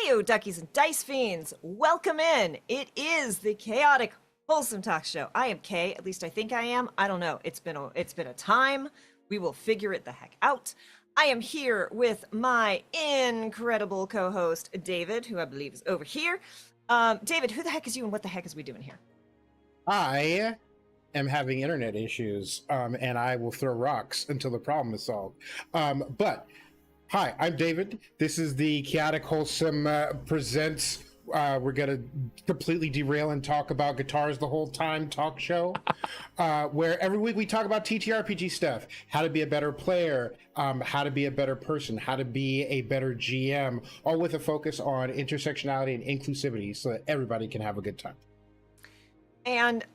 Heyo, duckies and dice fiends! Welcome in! It is the Chaotic Wholesome Talk Show. I am Kay, at least I think I am. I don't know. It's been a time. We will figure it the heck out. I am here with my incredible co-host, David, who I believe is over here. David, who the heck is you and what the heck is we doing here? I am having internet issues, and I will throw rocks until the problem is solved. Hi, I'm David. This is the Chaotic Wholesome Presents. We're going to completely derail and talk about guitars the whole time talk show, where every week we talk about TTRPG stuff, how to be a better player, how to be a better person, how to be a better GM, all with a focus on intersectionality and inclusivity so that everybody can have a good time. And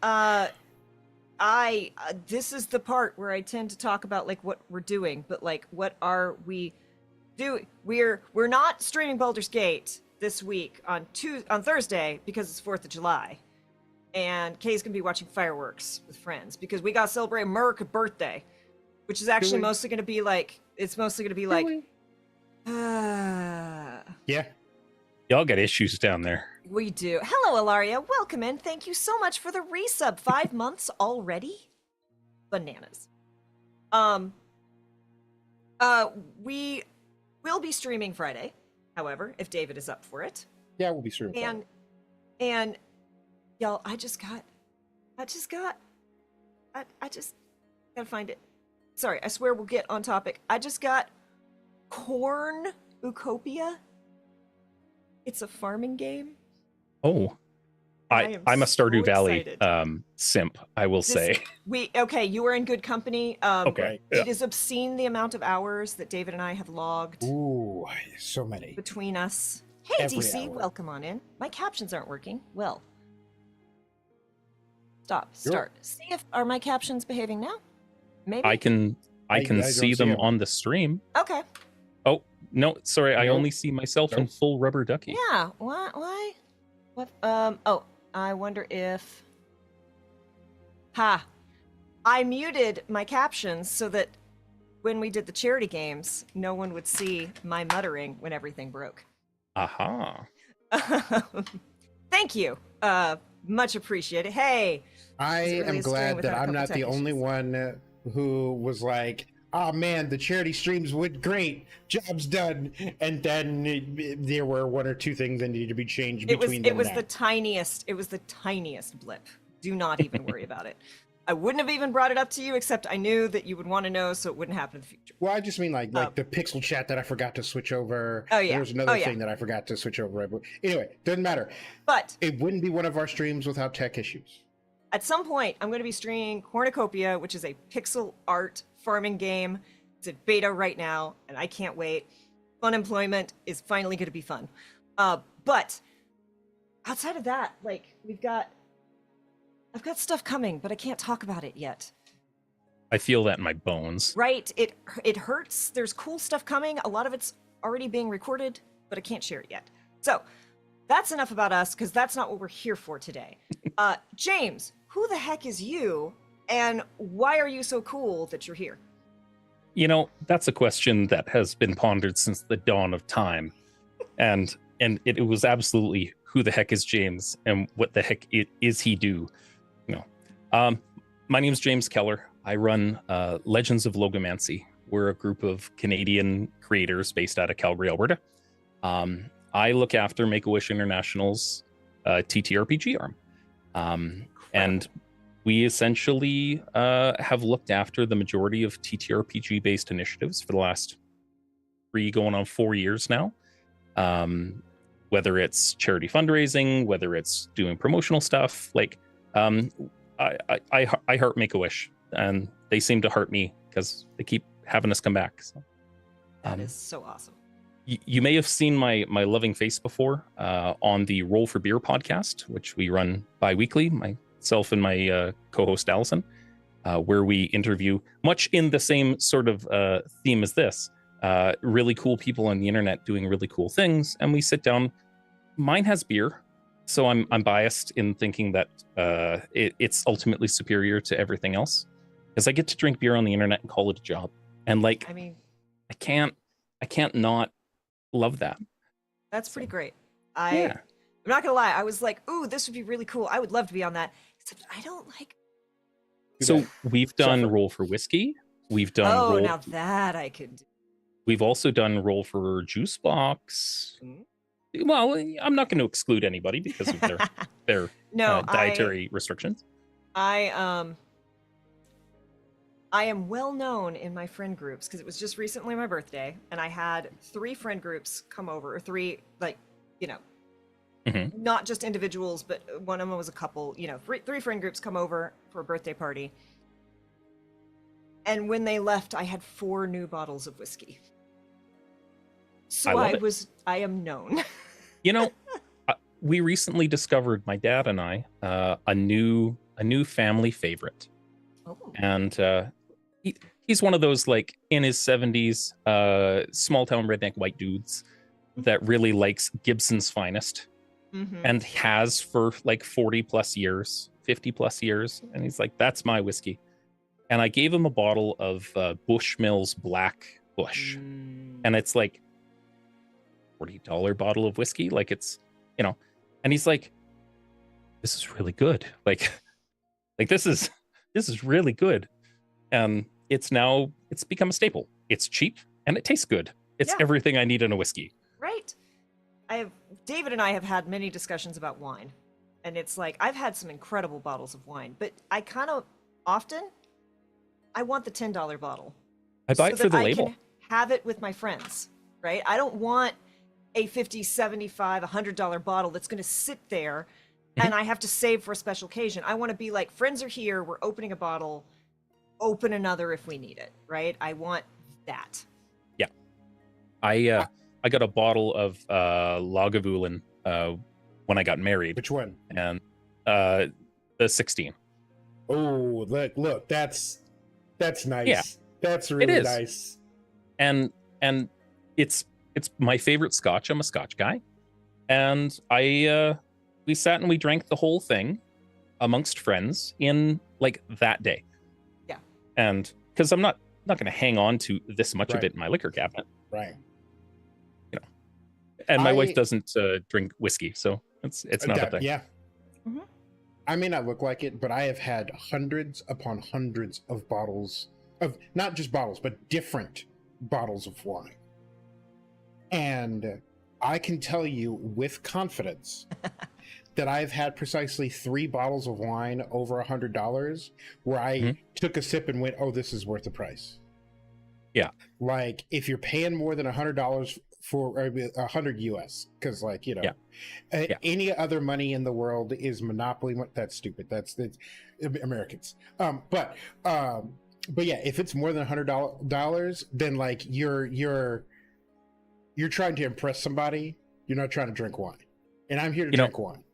this is the part where I tend to talk about like what we're doing, but like what are we doing? We're not streaming Baldur's Gate this week on Thursday because it's 4th of July, and Kay's gonna be watching fireworks with friends because we got to celebrate America's birthday, which is actually mostly gonna be like Yeah. Y'all got issues down there. We do. Hello, Ilaria. Welcome in. Thank you so much for the resub. 5 months already. Bananas. We will be streaming Friday, however, if David is up for it. Yeah, we'll be streaming. And y'all, I just gotta find it. Sorry, I swear we'll get on topic. I just got Cornucopia. It's a farming game. Oh, I'm a Stardew Valley simp, I will say. You are in good company. Okay. It is obscene the amount of hours that David and I have logged. Ooh, so many. Between us. Hey, Every DC, hour. welcome on in. My captions aren't working. Well. Start. See if, are my captions behaving now? Maybe? I can see them on the stream. Okay. Oh, no, sorry, I Nope. only see myself in full rubber ducky. Yeah, why? What? I wonder if... I muted my captions so that when we did the charity games, no one would see my muttering when everything broke. Aha. Thank you. Much appreciated. Hey! I am glad that I'm not the only issues. one who was like, oh man, the charity streams went great, job's done, and then there were one or two things that needed to be changed between them. It was the tiniest blip. Do not even worry about it. I wouldn't have even brought it up to you, except I knew that you would want to know, so it wouldn't happen in the future. Well, I just mean like the pixel chat that I forgot to switch over. Oh yeah. There's another thing that I forgot to switch over. Anyway, doesn't matter. But it wouldn't be one of our streams without tech issues. At some point, I'm going to be streaming Cornucopia, which is a pixel art farming game. It's in beta right now, and I can't wait. Unemployment is finally going to be fun. But outside of that, like I've got stuff coming, but I can't talk about it yet. I feel that in my bones. Right? It hurts. There's cool stuff coming. A lot of it's already being recorded, but I can't share it yet. So that's enough about us, because that's not what we're here for today. James, who the heck is you, and why are you so cool that you're here? You know, that's a question that has been pondered since the dawn of time. And it was absolutely, who the heck is James, and what the heck is he do? You know, my name is James Keller. I run Legends of Logomancy. We're a group of Canadian creators based out of Calgary, Alberta. I look after Make-A-Wish International's TTRPG arm. And we essentially have looked after the majority of TTRPG-based initiatives for the last 3 going on 4 years now. whether it's charity fundraising, whether it's doing promotional stuff. Like, I heart Make-A-Wish, and they seem to heart me because they keep having us come back. So, That is so awesome. you may have seen my loving face before on the Roll for Beer podcast, which we run bi-weekly, myself and my co-host Allison, where we interview, much in the same sort of theme as this, really cool people on the internet doing really cool things, and we sit down. Mine has beer, so I'm biased in thinking that it's ultimately superior to everything else, because I get to drink beer on the internet and call it a job, and like, I mean, I can't not love that. that's pretty great. Yeah. I'm not gonna lie, I was like, ooh, this would be really cool. I would love to be on that. Except I don't like. So we've done Suffer. Roll for Whiskey. We've done Oh, roll. now that I could do. We've also done Roll for Juice Box. Mm. Well, I'm not going to exclude anybody because of their No, dietary restrictions. I am well known in my friend groups because it was just recently my birthday, and I had 3 friend groups come over, or 3, like, you know, Mhm. not just individuals, but one of them was a couple, you know, 3 friend groups come over for a birthday party. And when they left, I had 4 new bottles of whiskey. So I love it. I am known. You know, we recently discovered, my dad and I, a new family favorite, Oh. and he's one of those, like, in his 70s, small town redneck white dudes that really likes Gibson's Finest, Mhm. and has for like 40 plus years, 50 plus years, and he's like, that's my whiskey. And I gave him a bottle of Bushmills Black Bush, and it's like $40 bottle of whiskey, like, it's, you know, and he's like, this is really good, like this is really good, and it's become a staple. It's cheap and it tastes good. It's Yeah. everything I need in a whiskey. Right. David and I have had many discussions about wine, and it's like I've had some incredible bottles of wine, but I kind of often I want the $10 bottle. I buy so it for that the I label. can have it with my friends, right? I don't want a $50, $75, $100 bottle that's going to sit there and I have to save for a special occasion. I want to be like, friends are here, we're opening a bottle, open another if we need it, right? I want that. Yeah. I got a bottle of Lagavulin when I got married, Which one? and the 16. Oh, look, that's nice. Yeah. That's really is. nice. And it's my favorite scotch. I'm a scotch guy, and we sat and we drank the whole thing amongst friends in like that day. Yeah. And because I'm not going to hang on to this much of Right. it in my liquor cabinet, Right. you know. And my wife doesn't drink whiskey, so it's not a thing. Yeah. Mhm. I may not look like it, but I have had hundreds upon hundreds of bottles of, not just bottles, but different bottles of wine. And I can tell you with confidence that I've had precisely 3 bottles of wine over $100 where I took a sip and went, oh, this is worth the price. Yeah. Like, if you're paying more than $100 for 100 US, because, like, you know, any other money in the world is monopoly. That's stupid. That's Americans. But yeah, if it's more than $100, then like you're trying to impress somebody. You're not trying to drink wine, and I'm here to drink wine.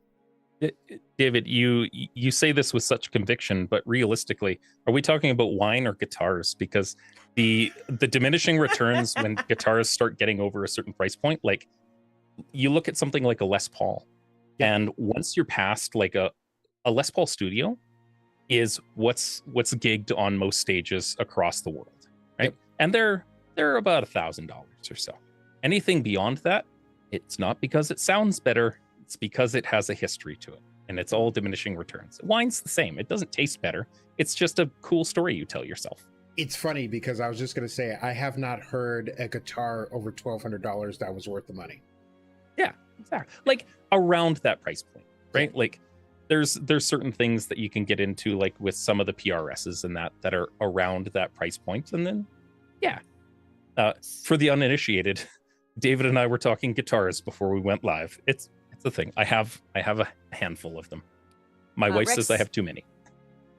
David, you say this with such conviction, but realistically, are we talking about wine or guitars? Because the diminishing returns when guitars start getting over a certain price point, like, you look at something like a Les Paul, and once you're past like a Les Paul Studio is what's gigged on most stages across the world, right? And they're about $1,000 or so. Anything beyond that, it's not because it sounds better. It's because it has a history to it, and it's all diminishing returns. Wine's the same. It doesn't taste better. It's just a cool story you tell yourself. It's funny because I was just going to say, I have not heard a guitar over $1,200 that was worth the money. Yeah, exactly. Like around that price point, right? Like there's certain things that you can get into, like with some of the PRSs and that are around that price point. And then, for the uninitiated, David and I were talking guitars before we went live. It's a thing. I have a handful of them. My wife says I have too many.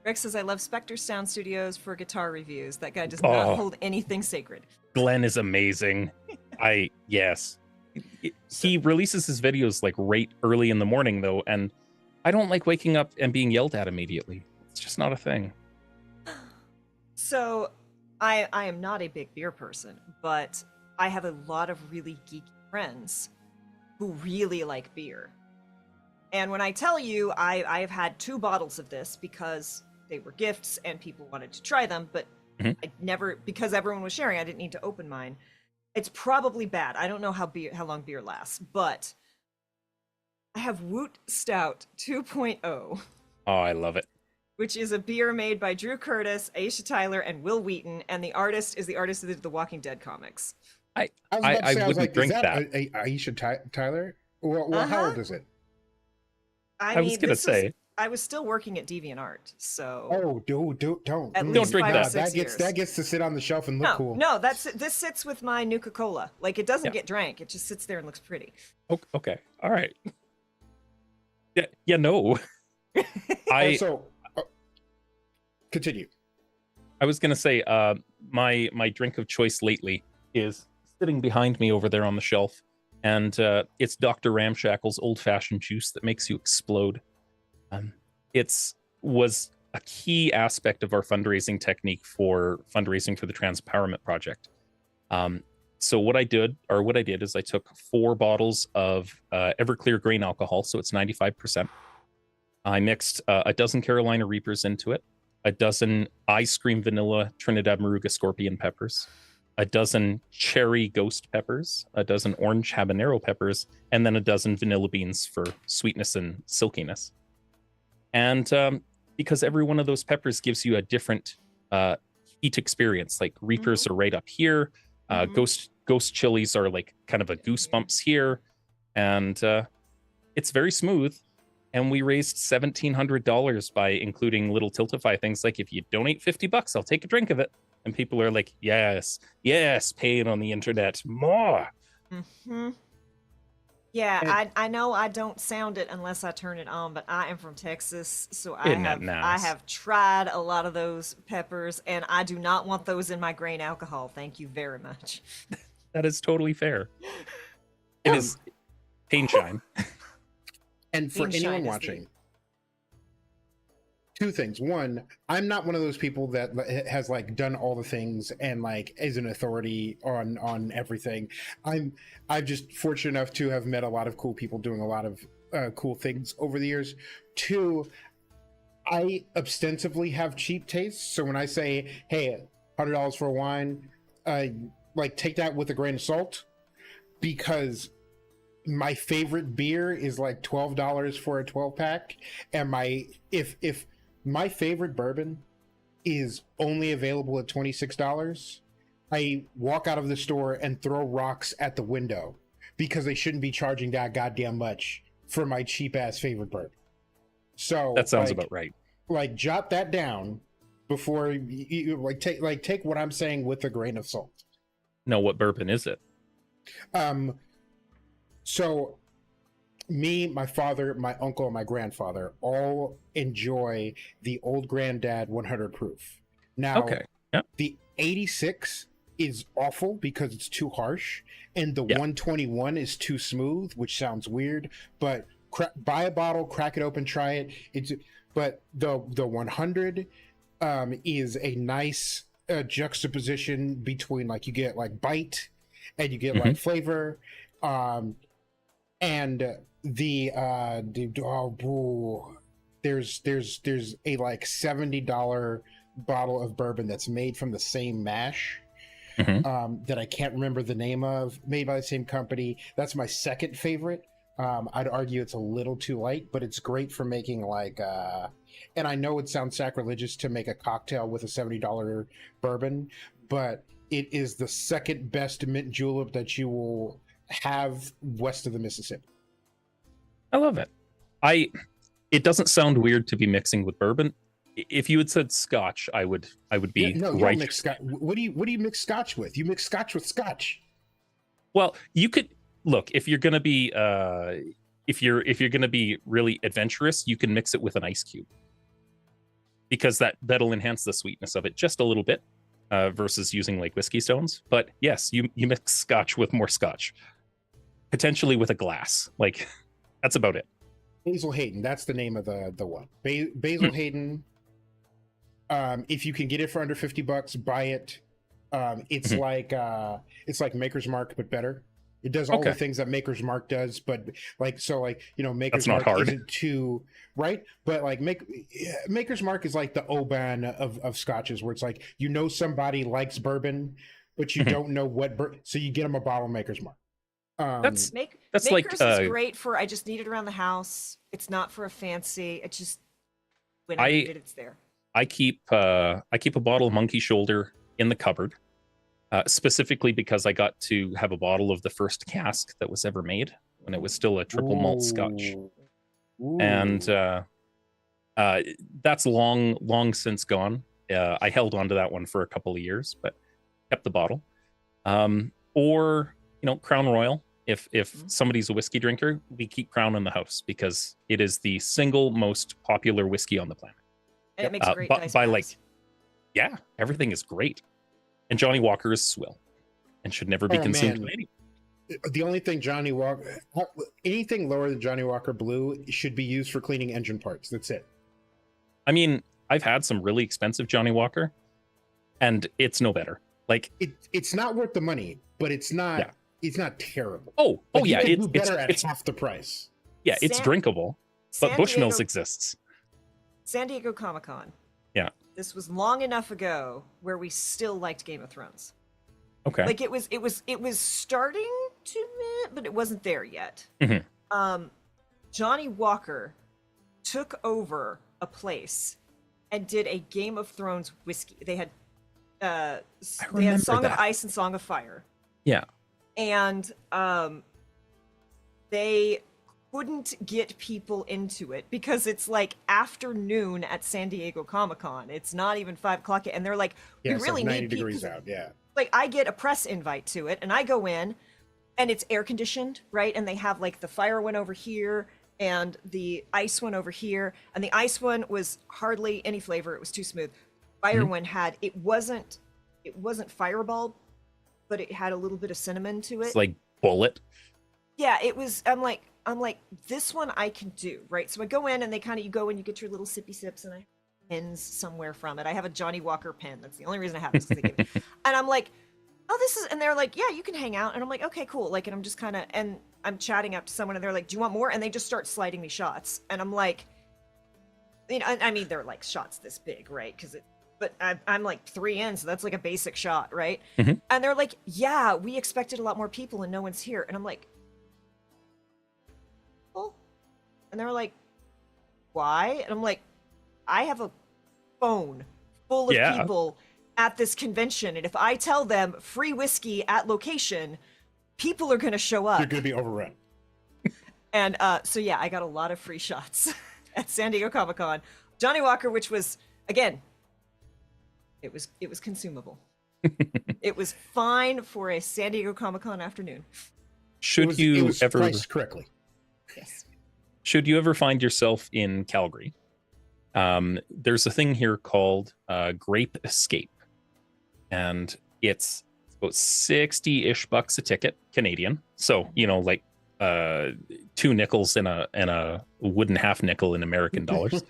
Rex says, I love Spectre Sound Studios for guitar reviews. That guy does not hold anything sacred. Glenn is amazing. Yes. He releases his videos like right early in the morning though, and I don't like waking up and being yelled at immediately. It's just not a thing. So I am not a big beer person, but I have a lot of really geeky friends who really like beer. And when I tell you I have had 2 bottles of this because they were gifts and people wanted to try them, but I never, because everyone was sharing, I didn't need to open mine. It's probably bad. I don't know how long beer lasts, but I have Woot Stout 2.0. Oh, I love it. Which is a beer made by Drew Curtis, Aisha Tyler, and Will Wheaton, and the artist is the artist of the Walking Dead comics. I wouldn't drink that. Aisha Tyler? Well, how old is it? I was gonna say. I was still working at DeviantArt, so. Oh, don't At drink that. That gets to sit on the shelf and look cool. No, this sits with my Nuka-Cola. Like, it doesn't get drank. It just sits there and looks pretty. Okay. All right. Yeah. No. Continue. I was gonna say, my drink of choice lately is sitting behind me over there on the shelf, and it's Dr. Ramshackle's old-fashioned juice that makes you explode. Was a key aspect of our fundraising technique for fundraising for the Trans Empowerment Project. So what I did is I took 4 bottles of Everclear grain alcohol, so it's 95%. I mixed a dozen Carolina Reapers into it, a dozen ice cream vanilla Trinidad Moruga scorpion peppers, a dozen cherry ghost peppers, a dozen orange habanero peppers, and then a dozen vanilla beans for sweetness and silkiness. And because every one of those peppers gives you a different heat experience, like Reapers are right up here, ghost chilies are like kind of a goosebumps here, and it's very smooth. And we raised $1,700 by including little Tiltify things like, if you donate $50, I'll take a drink of it. And people are like, yes, pay it on the internet more. Yeah, I know I don't sound it unless I turn it on, but I am from Texas, so I have tried a lot of those peppers, and I do not want those in my grain alcohol. Thank you very much. That is totally fair. It is pain shine. And for anyone watching, 2 things. One, I'm not one of those people that has like done all the things and like is an authority on everything. I'm just fortunate enough to have met a lot of cool people doing a lot of cool things over the years. 2, I ostensibly have cheap tastes, so when I say, hey, $100 for a wine, like take that with a grain of salt, because my favorite beer is like $12 for a 12-pack, and if my favorite bourbon is only available at $26, I walk out of the store and throw rocks at the window because they shouldn't be charging that goddamn much for my cheap ass favorite bourbon. So that sounds about right. Like, jot that down before you take what I'm saying with a grain of salt. No, what bourbon is it? So me, my father, my uncle, and my grandfather all enjoy the Old Granddad 100 proof. Now, the 86 is awful because it's too harsh, and the 121 is too smooth, which sounds weird, but buy a bottle, crack it open, try it. But the 100 is a nice juxtaposition between, like, you get like bite and you get like flavor, and there's a like $70 bottle of bourbon that's made from the same mash that I can't remember the name of, made by the same company. That's my second favorite. I'd argue it's a little too light, but it's great for making like and I know it sounds sacrilegious to make a cocktail with a $70 bourbon, but it is the second best mint julep that you will have west of the Mississippi. I love it. It doesn't sound weird to be mixing with bourbon. If you had said scotch, I would be no, you right. don't mix scotch. What do you mix scotch with? You mix scotch with scotch. Well, you could look if you're gonna be if you're gonna be really adventurous, you can mix it with an ice cube because that'll enhance the sweetness of it just a little bit versus using like whiskey stones. But yes, you mix scotch with more scotch, potentially with a glass. Like that's about it. Basil Hayden, that's the name of the one. Basil Hayden. If you can get it for under $50, buy it. It's like Maker's Mark, but better. It does all the things that Maker's Mark does, but Maker's Mark isn't too right. But like Maker's Mark is like the Oban of scotches, where it's like somebody likes bourbon, but you don't know what so you get them a bottle of Maker's Mark. That's Makers like is great for I just need it around the house. It's not for a fancy. It's just when I need it, it's there. I keep a bottle of Monkey Shoulder in the cupboard, specifically because I got to have a bottle of the first cask that was ever made when it was still a triple malt Scotch, and that's long since gone. I held on to that one for a couple of years, but kept the bottle. Or Crown Royal. If somebody's a whiskey drinker, we keep Crown in the house because it is the single most popular whiskey on the planet. And it makes great dice by bags. everything is great. And Johnny Walker is swill and should never be consumed by anyone. The only thing anything lower than Johnny Walker Blue should be used for cleaning engine parts. That's it. I mean, I've had some really expensive Johnny Walker, and it's no better. Like it's not worth the money, but it's not. Yeah. It's not terrible. It's better at half the price. Yeah, it's drinkable, but Bushmills exists. San Diego Comic-Con. Yeah. This was long enough ago where we still liked Game of Thrones. Okay. Like it was starting to, but it wasn't there yet. Mm-hmm. Johnny Walker took over a place and did a Game of Thrones whiskey. They had Song of Ice and Song of Fire. Yeah. And they couldn't get people into it because it's like afternoon at San Diego Comic-Con. It's not even 5 o'clock yet. And they're like, we really like 90 need degrees people. out. Yeah. Like I get a press invite to it and I go in and it's air conditioned, right? And they have like the fire one over here and the ice one over here. And the ice one was hardly any flavor. It was too smooth. Fire one it wasn't Fireball, but it had a little bit of cinnamon to it. It's like Bullet. Yeah, it was. I'm like, this one I can do, right? So I go in and you go and you get your little sippy sips and I have pens somewhere from it. I have a Johnny Walker pen. That's the only reason I have this. And I'm like, oh, this is, and they're like, yeah, you can hang out. And I'm like, okay, cool. Like, and I'm just kind of, and I'm chatting up to someone and they're like, do you want more? And they just start sliding me shots. And I'm like, I mean, they're like shots this big, right? But I'm like 3 in, so that's like a basic shot, right? Mm-hmm. And they're like, yeah, we expected a lot more people and no one's here. And I'm like, well, and they're like, why? And I'm like, I have a phone full of people at this convention. And if I tell them free whiskey at location, people are going to show up. They're going to be overrun. And so, yeah, I got a lot of free shots at San Diego Comic-Con. Johnny Walker, which was, again, it was consumable. It was fine for a San Diego Comic-Con afternoon. Should you ever priced correctly? Yes. Should you ever find yourself in Calgary? There's a thing here called Grape Escape, and it's about $60-ish a ticket Canadian. So like 2 nickels and a wooden half nickel in American dollars.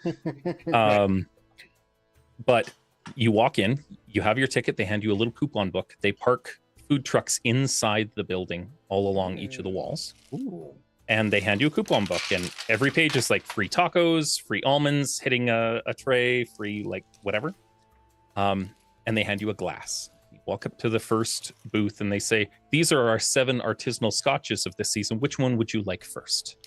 But you walk in, you have your ticket, they hand you a little coupon book. They park food trucks inside the building all along each of the walls. Ooh. And they hand you a coupon book, and every page is like free tacos, free almonds hitting a tray, free like whatever. And they hand you a glass. You walk up to the first booth and they say, these are our 7 artisanal scotches of this season. Which one would you like first?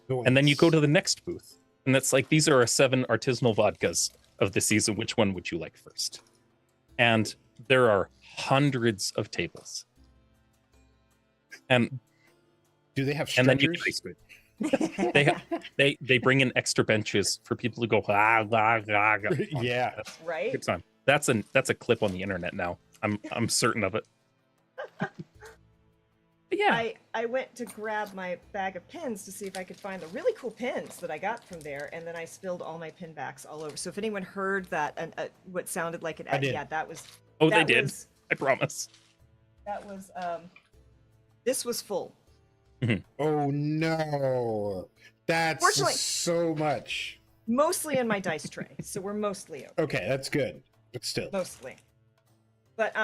Nice. And then you go to the next booth and that's like, these are our 7 artisanal vodkas of the season. Which one would you like first? And there are hundreds of tables. And do they have and then you stretchers? they bring in extra benches for people to go yeah, Right? good time. That's a clip on the internet now. I'm certain of it. But yeah, I went to grab my bag of pins to see if I could find the really cool pins that I got from there, and then I spilled all my pin backs all over. So if anyone heard that, what sounded like an I did. yeah, that was. oh, that they did. was- I promise. That was this was full. Oh no, that's Fortunately- so much. Mostly in my dice tray, so we're mostly okay. Okay, that's good, but still. Mostly. But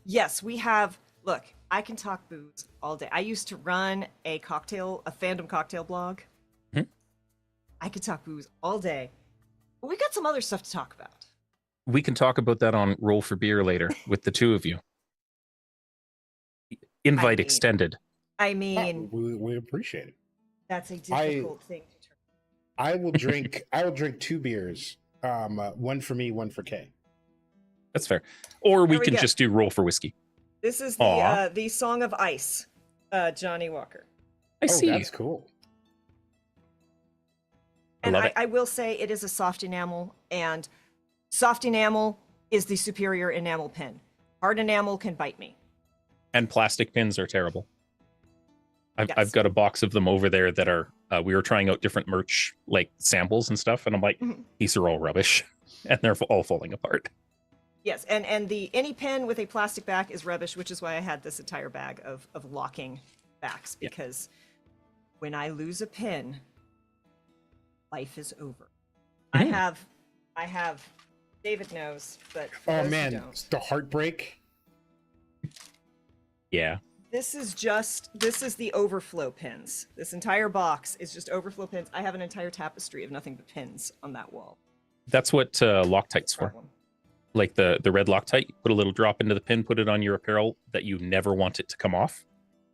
yes, we have. Look, I can talk booze all day. I used to run a fandom cocktail blog. Mhm. I could talk booze all day. But we got some other stuff to talk about. We can talk about that on Roll for Beer later with the two of you. Invite mean- extended. I mean, We appreciate it. that's a difficult thing to turn. I will drink. I will drink 2 beers. One for me, one for Kay. That's fair. Or we There we can go. just do Roll for Whiskey. This is Aw. the Song of Ice, Johnny Walker. I see. That's cool. And love it. I will say it is a soft enamel, and soft enamel is the superior enamel pen. Hard enamel can bite me. And plastic pins are terrible. I've Yes. got a box of them over there that are, we were trying out different merch, like samples and stuff. And I'm like, Mhm. these are all rubbish. And they're all falling apart. Yes, and any pen with a plastic back is rubbish, which is why I had this entire bag of locking backs, Yeah. because when I lose a pen, life is over. Mhm. I have David knows, but for Oh those who man, don't, the heartbreak. Yeah. this is the overflow pins. This entire box is just overflow pins. I have an entire tapestry of nothing but pins on that wall. That's what Loctite's for. Problem. Like the red Loctite, you put a little drop into the pin, put it on your apparel that you never want it to come off.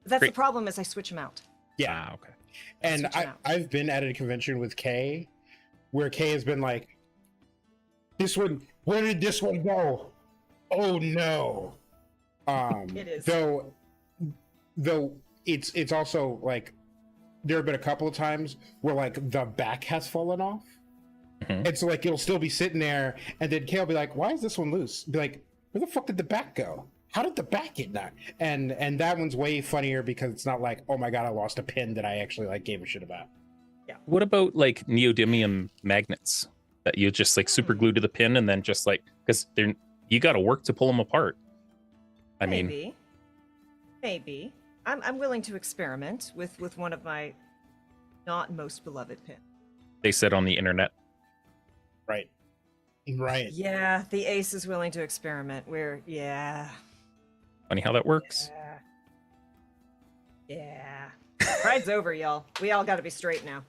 That's Great. the problem, is I switch them out. Yeah, Okay. and switch it out. I've been at a convention with Kay, where Kay has been like, "This one, where did this one go? Oh no!" It is. Though it's also like there have been a couple of times where like the back has fallen off. Mhm. And so like it'll still be sitting there, and then Kay will be like, "Why is this one loose?" Be like, "Where the fuck did the back go? How did the back get knocked?" And that one's way funnier because it's not like, "Oh my god, I lost a pin that I actually like gave a shit about." What about like neodymium magnets that you just like super glue to the pin and then just like, because they're, you got to work to pull them apart. I mean, Maybe. I'm willing to experiment with one of my not most beloved pins. they said on the internet. Right. Yeah, the ace is willing to experiment. Funny how that works. Yeah. Pride's over, y'all. We all got to be straight now.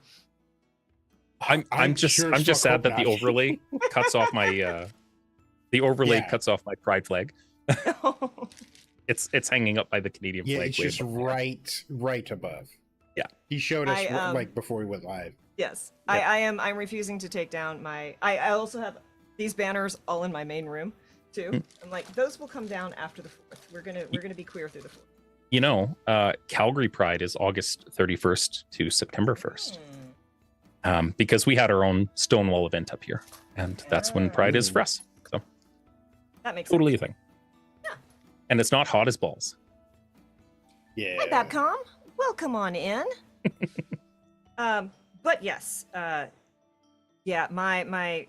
I'm just sure as fuck sad hope that the not. overlay cuts off my Yeah. cuts off my pride flag. It's hanging up by the Canadian Yeah, flag. it's way just above there. right above. Yeah. He showed us I, like before we went live. Yes, Yeah. I'm refusing to take down my. I also have these banners all in my main room too. I'm like, those will come down after the 4th. We're gonna be queer through the 4th. You know, Calgary Pride is August 31st to September 1st. Because we had our own Stonewall event up here, and that's when Pride is for us. So That makes totally a sense. thing. Yeah. And it's not hot as balls. Yeah. Hi, Babcom. Welcome on in. But yes, yeah, my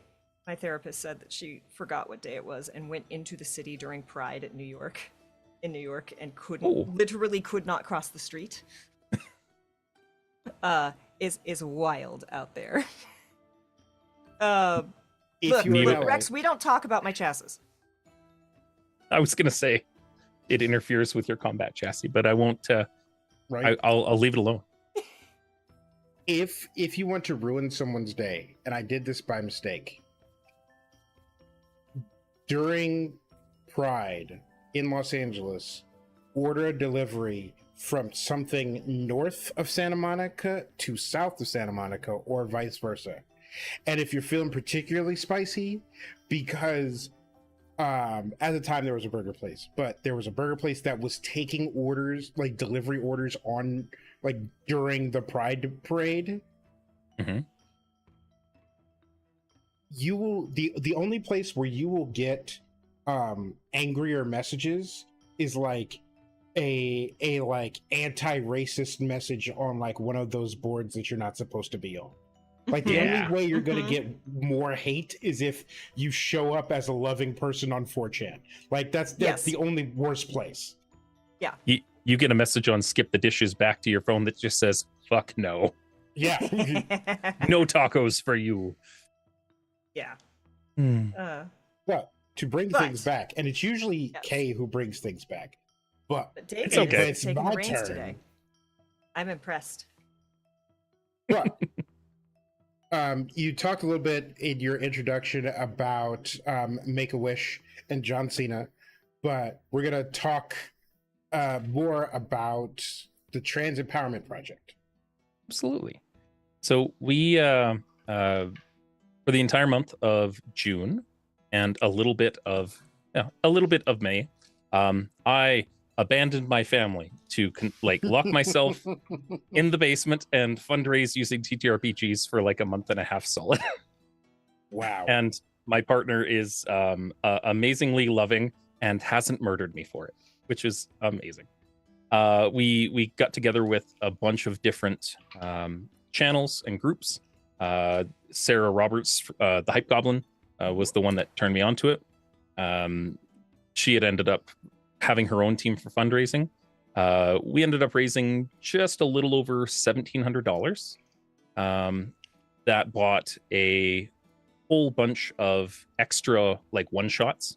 therapist said that she forgot what day it was and went into the city during Pride in New York, and literally could not cross the street. Is wild out there. If Look, you were in look, LA, Rex, we don't talk about my chassis. I was gonna say it interferes with your combat chassis, but I won't. right? I'll leave it alone. If you want to ruin someone's day, and I did this by mistake, during Pride in Los Angeles, order a delivery from something north of Santa Monica to south of Santa Monica, or vice versa. And if you're feeling particularly spicy, because at the time there was a burger place, but there was a burger place that was taking orders, like delivery orders, on like during the Pride parade. Mhm. You will the only place where you will get angrier messages is like a like anti-racist message on like one of those boards that you're not supposed to be on. Like the Yeah. only way you're going to get more hate is if you show up as a loving person on 4chan. Like that's Yes. the only worst place. You get a message on skip the dishes back to your phone that just says fuck no. Yeah. No tacos for you. Yeah. But to bring But- things back, and it's usually Yes. Kay who brings things back. But David It's okay. is taking the reins today. I'm impressed. But you talked a little bit in your introduction about Make-A-Wish and John Cena, but we're going to talk more about the Trans Empowerment Project. Absolutely. So we for the entire month of June and a little bit of May, I abandoned my family to lock myself in the basement and fundraise using TTRPGs for like a month and a half solid. Wow. And my partner is amazingly loving and hasn't murdered me for it, which is amazing. We got together with a bunch of different channels and groups. Sarah Roberts, the Hype Goblin, was the one that turned me onto it. She had ended up having her own team for fundraising. We ended up raising just a little over $1,700. That bought a whole bunch of extra like one shots,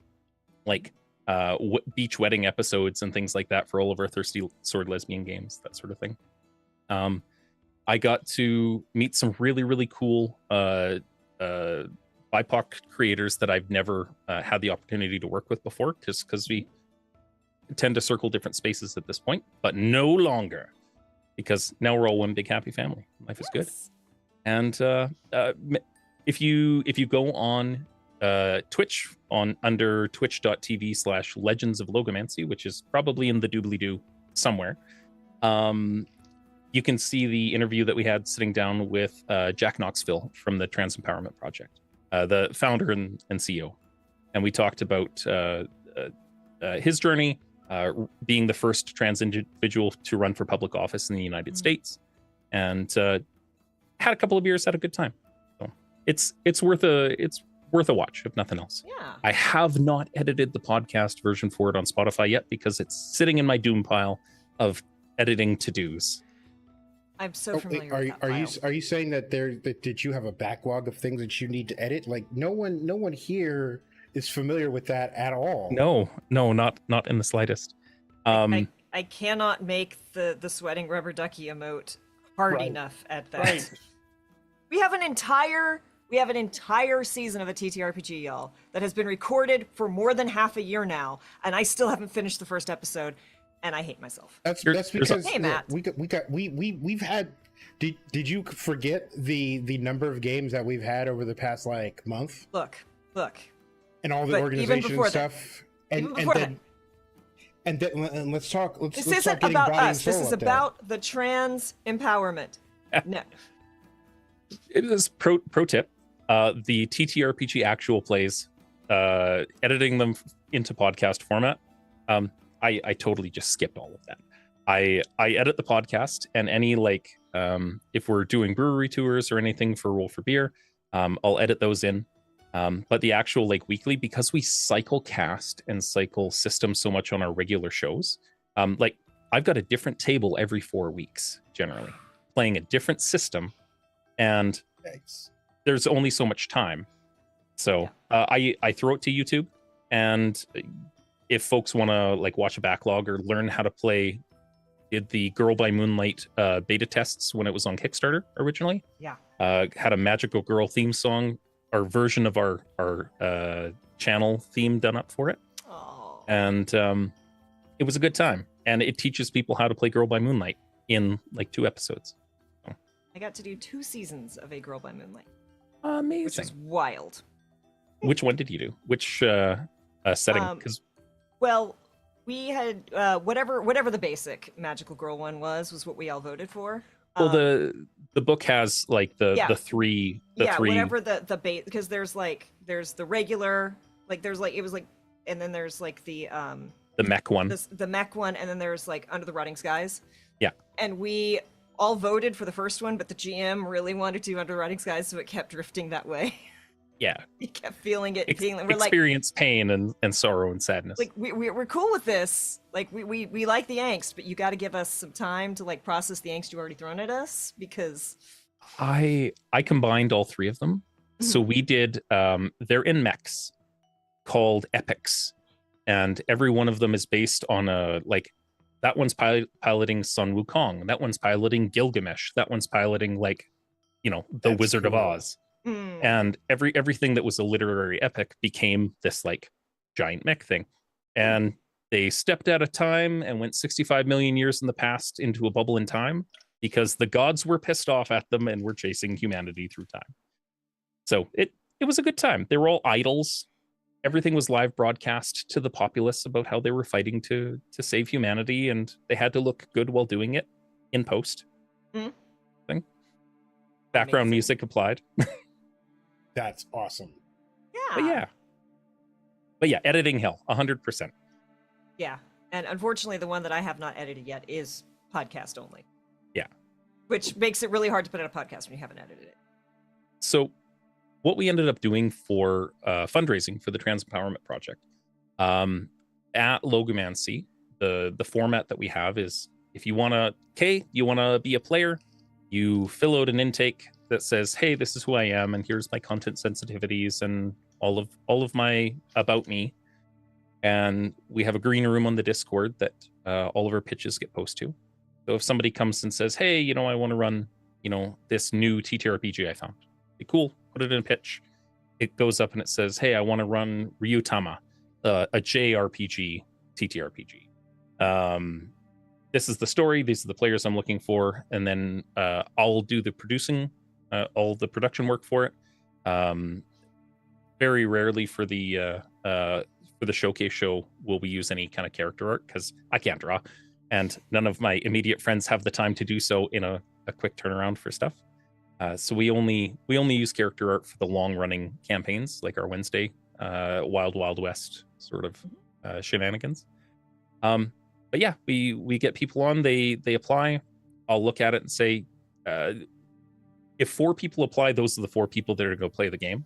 like beach wedding episodes and things like that for all of our Thirsty Sword lesbian games, that sort of thing. I got to meet some really, really cool BIPOC creators that I've never had the opportunity to work with before, just because we tend to circle different spaces at this point, but no longer, because now we're all one big happy family. Life is good. And if you go on Twitch under twitch.tv/Legends of Logomancy, which is probably in the doobly-doo somewhere, you can see the interview that we had sitting down with Jack Knoxville from the Trans Empowerment Project, the founder and CEO. And we talked about his journey, being the first trans individual to run for public office in the United States, and had a couple of beers, had a good time. So it's worth a watch, if nothing else. Yeah. I have not edited the podcast version for it on Spotify yet because it's sitting in my doom pile of editing to-dos. I'm so familiar with that file. Are you saying that did you have a backlog of things that you need to edit? Like no one here is familiar with that at all. No, not in the slightest. I cannot make the sweating rubber ducky emote hard Right. enough at that. Right. We have an entire season of the TTRPG, y'all, that has been recorded for more than half a year now, and I still haven't finished the first episode, and I hate myself. That's There's because Hey, Matt. we've had. Did you forget the number of games that we've had over the past like month Look. and all the But even organization before that- stuff and even before then let's talk. Let's This talk isn't getting about body and us. This soul is up there. about the trans empowerment. No. It is pro tip. The TTRPG actual plays, editing them into podcast format. I totally just skipped all of that. I edit the podcast, and any if we're doing brewery tours or anything for Roll for Beer, I'll edit those in. But the actual weekly, because we cycle cast and cycle system so much on our regular shows, I've got a different table every 4 weeks generally, playing a different system, and Thanks. there's only so much time. So I throw it to YouTube, and if folks want to watch a backlog or learn how to play, did the Girl by Moonlight beta tests when it was on Kickstarter originally. Yeah. Had a Magical Girl theme song, our version of our channel theme done up for it, Oh. and it was a good time. And it teaches people how to play Girl by Moonlight in 2 episodes. I got to do 2 seasons of A Girl by Moonlight, which Amazing. is wild. Which one did you do? Which setting? Because Well, we had whatever the basic Magical Girl one was what we all voted for. the book has Yeah. the three whatever the base, because there's the regular, there's it was and then there's the the mech one. the mech one, and then there's like Under the Rotting Skies. Yeah. And we all voted for the first one, but the GM really wanted to do Under the Rotting Skies, so it kept drifting that way. Yeah. He kept feeling it, we're like, experience pain and sorrow and sadness. like we're cool with this. Like we like the angst, but you got to give us some time to like process the angst you already thrown at us, because I combined all three of them. So we did they're in mechs called epics, and every one of them is based on a like that one's piloting Sun Wukong, that one's piloting Gilgamesh, that one's piloting like the That's Wizard of cool. Oz. And everything that was a literary epic became this like giant mech thing. And they stepped out of time and went 65 million years in the past into a bubble in time because the gods were pissed off at them and were chasing humanity through time. So it was a good time. They were all idols. Everything was live broadcast to the populace about how they were fighting to save humanity, and they had to look good while doing it in post. Thing. Background Amazing. music applied. That's awesome. But yeah, editing hell, 100%. Yeah. And unfortunately, the one that I have not edited yet is podcast only. Yeah. Which makes it really hard to put out a podcast when you haven't edited it. So what we ended up doing for fundraising for the Trans Empowerment Project at Logomancy, the format that we have is if you want to be a player, you fill out an intake that says, hey, this is who I am, and here's my content sensitivities and all of my about me. And we have a green room on the Discord that all of our pitches get posted to. So if somebody comes and says, hey, I want to run, this new TTRPG I found. Okay, cool, put it in a pitch. It goes up and it says, hey, I want to run Ryutama, a JRPG TTRPG. This is the story, these are the players I'm looking for, and then I'll do the producing, all the production work for it. Very rarely for the showcase show will we use any kind of character art because I can't draw, and none of my immediate friends have the time to do so in a quick turnaround for stuff. So we only use character art for the long running campaigns, like our Wednesday Wild West sort of shenanigans. But yeah, we get people on, they apply. I'll look at it and say, if 4 people apply, those are the 4 people that are going to play the game.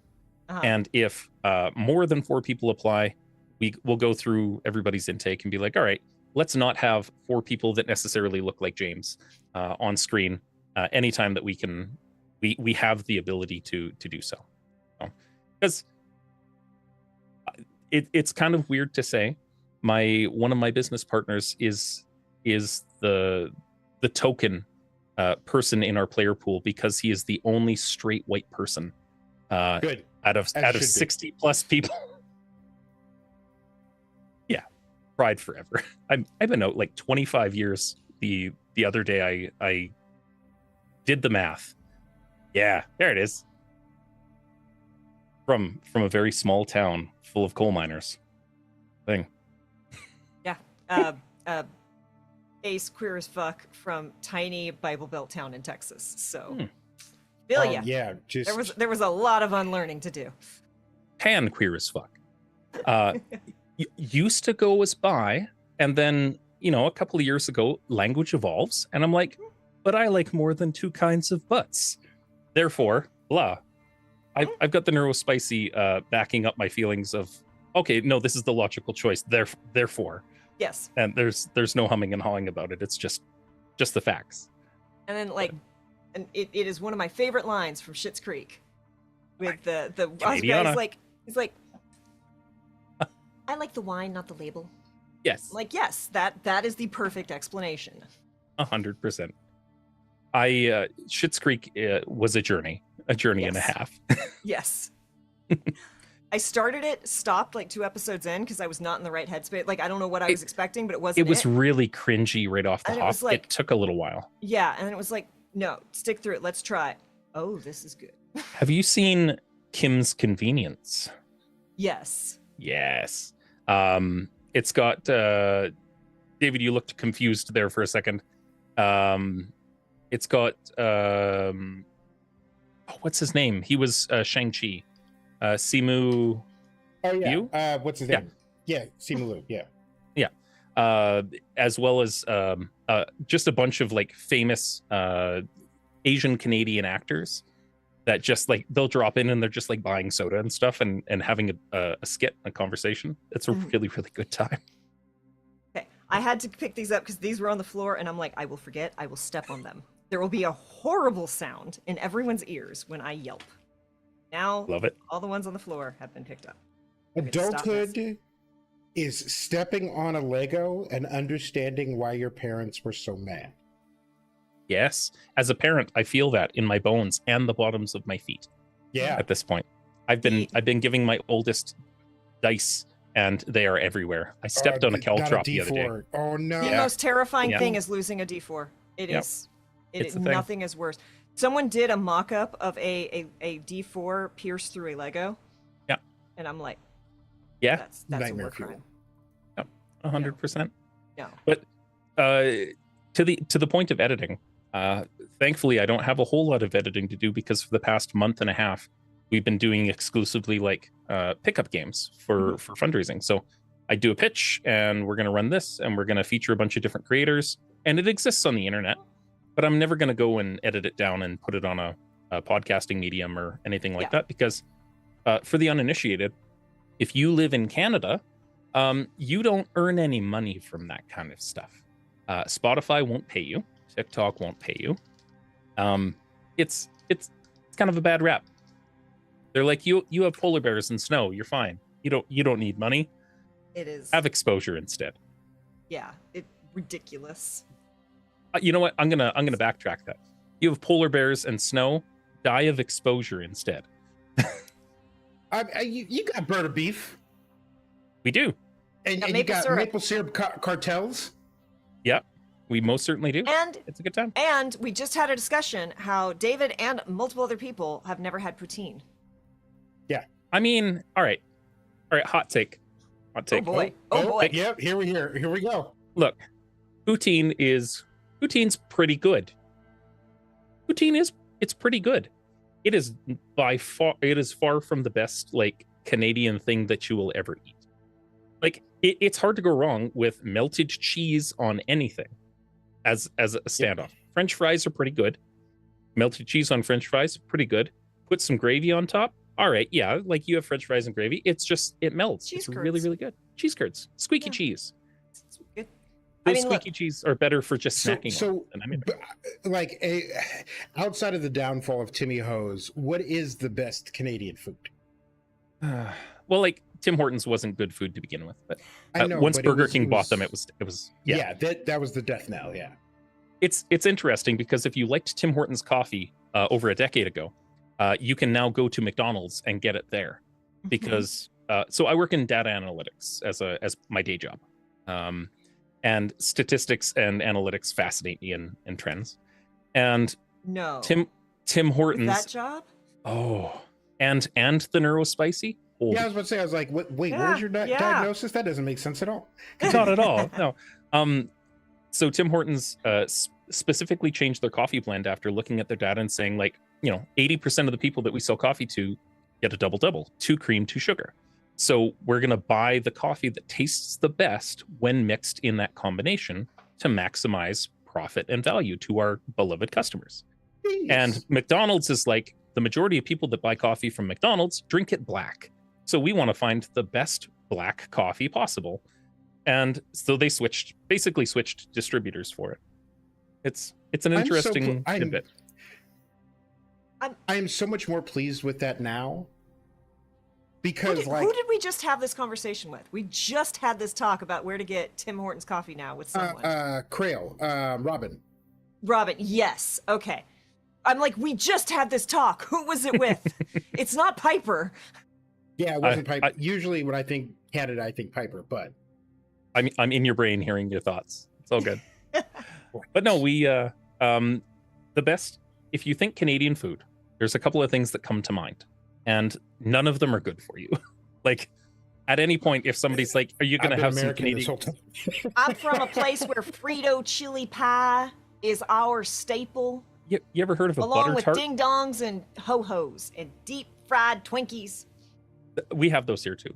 And if more than 4 people apply, we'll go through everybody's intake and be like, all right, let's not have 4 people that necessarily look like James on screen anytime that we have the ability to do so. Because it's kind of weird to say. One of my business partners is the token person in our player pool because he is the only straight white person Good. out of 60 plus people. Yeah, pride forever. I've been out like 25 years. The other day I did the math. Yeah, there it is. From a very small town full of coal miners. Thing. Ace queer as fuck from tiny Bible Belt town in Texas. So, feel ya. Yeah, just There was a lot of unlearning to do. Pan queer as fuck. Used to go as bi, and then a couple of years ago, language evolves, and I'm like, but I like more than 2 kinds of butts. Therefore, blah. I've got the neurospicy backing up my feelings of, okay, no, this is the logical choice. Therefore. Yes. And there's no humming and hawing about it. It's just the facts. And then and it is one of my favorite lines from Schitt's Creek with the Canadiana. he's like I like the wine, not the label. Yes. Like, yes, that is the perfect explanation. 100%. Schitt's Creek was a journey Yes. and a half. Yes. I started it, stopped like 2 episodes in because I was not in the right headspace. Like, I don't know what I was expecting, but it wasn't. It was really cringy right off the And it hop. was like- It took a little while. Yeah, and then it was like, no, stick through it. Let's try it. Oh, this is good. Have you seen Kim's Convenience? Yes. Yes. It's got David, you looked confused there for a second. It's got what's his name? He was Shang-Chi. Simu. Oh yeah. You? What's his Yeah. name? Yeah, Simu Liu. Yeah. Yeah. as well as just a bunch of like famous Asian Canadian actors that just like they'll drop in and they're just like buying soda and stuff and having a skit, a conversation. It's a really, really good time. Okay, I had to pick these up because these were on the floor, and I'm like, I will forget. I will step on them. There will be a horrible sound in everyone's ears when I yelp. Now, Love it. all the ones on the floor have been picked up. I'm gonna stop Adulthood is stepping on a Lego and understanding why your parents were so mad. Yes, as a parent, I feel that in my bones and the bottoms of my feet. Yeah. At this point, I've been giving my oldest dice, and they are everywhere. I stepped on a caltrop the other day. Oh no! The Yeah. most terrifying Yeah. thing is losing a D4. It Yep. is. It's a thing. Nothing is worse. Someone did a mock-up of a D4 pierced through a Lego. Yeah. And I'm like, Yeah, that's Nightmare a war fuel. crime. 100%. No. But to the point of editing, thankfully I don't have a whole lot of editing to do because for the past month and a half we've been doing exclusively like pickup games for fundraising. So I do a pitch and we're going to run this and we're going to feature a bunch of different creators, and it exists on the internet, but I'm never going to go and edit it down and put it on a podcasting medium or anything like that, because for the uninitiated, if you live in Canada, you don't earn any money from that kind of stuff. Spotify won't pay you. TikTok won't pay you. It's kind of a bad rap. They're like, you have polar bears and snow. You're fine. You don't need money. It is. Have exposure instead. Yeah. It's ridiculous. You know what? I'm gonna backtrack that. You have polar bears and snow. Die of exposure instead. You got bird of beef, We do. and you maple got syrup. maple syrup cartels. Yeah, we most certainly do. And It's a good time. and we just had a discussion how David and multiple other people have never had poutine. I mean, all right, hot take. Oh boy. Oh boy. Yep. Here we go. Look, poutine's pretty good. It's pretty good. It is far from the best like Canadian thing that you will ever eat. Like it's hard to go wrong with melted cheese on anything as a standoff. French fries are pretty good. Melted cheese on French fries, pretty good. Put some gravy on top. All right, yeah, like you have French fries and gravy. It's just it melts. Cheese It's curds. really, really good. Cheese curds, squeaky Yeah. cheese. It's good. Those I mean, look, squeaky cheese are better for just snacking. So, on. I mean, like, outside of the downfall of Timmy Ho's, what is the best Canadian food? well, like Tim Hortons wasn't good food to begin with, but I know, once but Burger King bought them, it was yeah. That was the death knell. Yeah. It's interesting because if you liked Tim Hortons coffee over a decade ago, you can now go to McDonald's and get it there because so I work in data analytics as my day job, and statistics and analytics fascinate me in trends, and no. Tim Hortons that job? and the neurospicy. Yeah, I was about to say. I was like, wait, what was your diagnosis? That doesn't make sense at all. Not at all. No. So Tim Hortons specifically changed their coffee blend after looking at their data and saying, like, 80% of the people that we sell coffee to get a double, 2 cream, 2 sugar. So we're going to buy the coffee that tastes the best when mixed in that combination to maximize profit and value to our beloved customers. Jeez. And McDonald's is like, the majority of people that buy coffee from McDonald's drink it black. So we want to find the best black coffee possible. And so they basically switched distributors for it. It's an interesting tidbit. I am so much more pleased with that now. Because who did we just have this conversation with? We just had this talk about where to get Tim Hortons coffee now with someone. Crail, Robin. Robin, yes. Okay. I'm like, we just had this talk. Who was it with? It's not Piper. Yeah, it wasn't Piper. Usually when I think Canada, I think Piper, but I'm in your brain hearing your thoughts. It's all good. But no, we the best, if you think Canadian food, there's a couple of things that come to mind, and none of them are good for you. Like at any point, if somebody's like, "Are you going to have some Canadian?" I'm from a place where Frito chili pie is our staple, You ever heard of a along butter with tart? ding dongs and ho hos and deep fried Twinkies. We have those here too.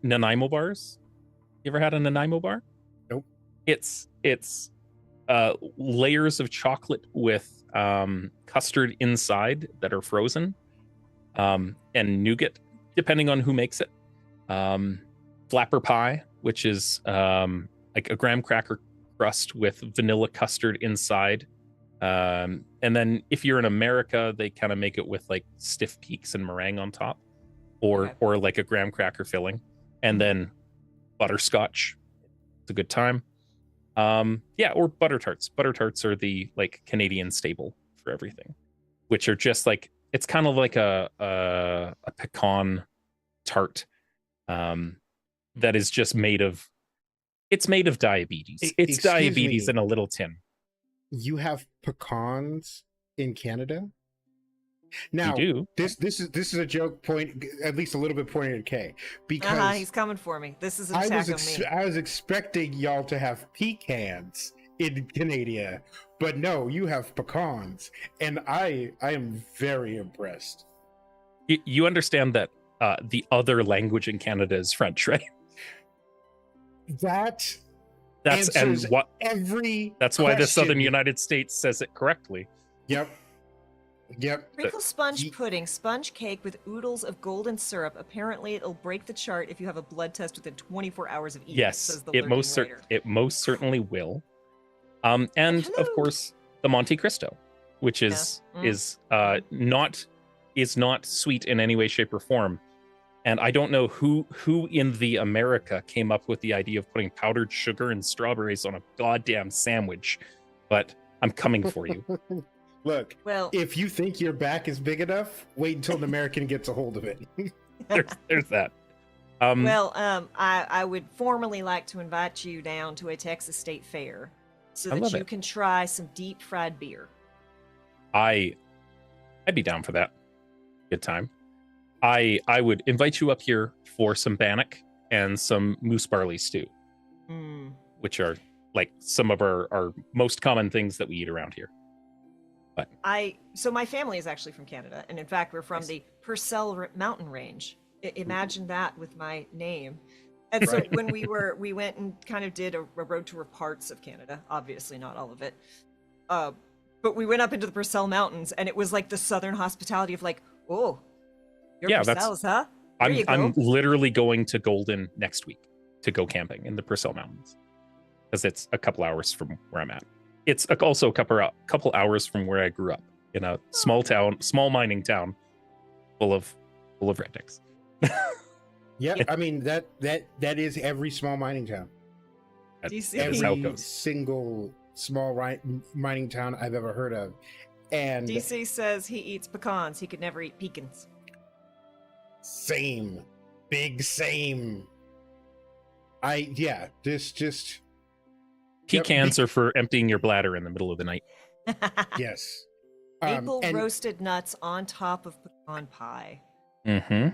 Nanaimo bars. You ever had a Nanaimo bar? It's layers of chocolate with custard inside that are frozen, and nougat, depending on who makes it. Flapper pie, which is like a graham cracker crust with vanilla custard inside. And then if you're in America, they kind of make it with like stiff peaks and meringue on top, or Okay. or like a graham cracker filling, and then butterscotch. It's a good time. Yeah, or butter tarts. Butter tarts are the like Canadian staple for everything, which are just like, it's kind of like a pecan tart, that is just made of, it's made of diabetes. It's Excuse diabetes me. in a little tin. You have pecans in Canada? We Now, do. this is a joke point, at least a little bit pointed at Kay, because He's coming for me. This is an I attack was on me. I was expecting y'all to have pecans in Canada, but no, you have pecans, and I am very impressed. You understand that the other language in Canada is French, right? That That's answers and what every that's why the Southern question. United States says it correctly. Yep. Crinkle sponge Ye- pudding, sponge cake with oodles of golden syrup. Apparently, it'll break the chart if you have a blood test within 24 hours of eating. Yes, says the it lurking writer. most certainly will. And of Hello. course, the Monte Cristo, which is not sweet in any way, shape, or form. And I don't know who in the America came up with the idea of putting powdered sugar and strawberries on a goddamn sandwich, but I'm coming for you. Look, Well, if you think your back is big enough, wait until an American gets a hold of it. There's that. I would formally like to invite you down to a Texas State Fair so I that love you it. can try some deep fried beer. I'd be down for that. Good time. I would invite you up here for some bannock and some moose barley stew, Mm. which are like some of our most common things that we eat around here. But So my family is actually from Canada, and in fact, we're from Nice. the Purcell Mountain Range. Imagine that with my name. And so Right. when we went and kind of did a road tour of parts of Canada, obviously not all of it. But we went up into the Purcell Mountains, and it was like the southern hospitality of like, oh, you're Yeah, that's- Purcells, huh? There you go. I'm literally going to Golden next week to go camping in the Purcell Mountains, because it's a couple hours from where I'm at. It's also a couple hours from where I grew up, in a small mining town, full of rednecks. Yeah, I mean that is every small mining town. DC. That's how it Every goes. single small mining town I've ever heard of. And DC says he eats pecans. He could never eat pecans. same. Big same. This just Pecans are for emptying your bladder in the middle of the night. yes. Maple And roasted nuts on top of pecan pie. Mm-hmm.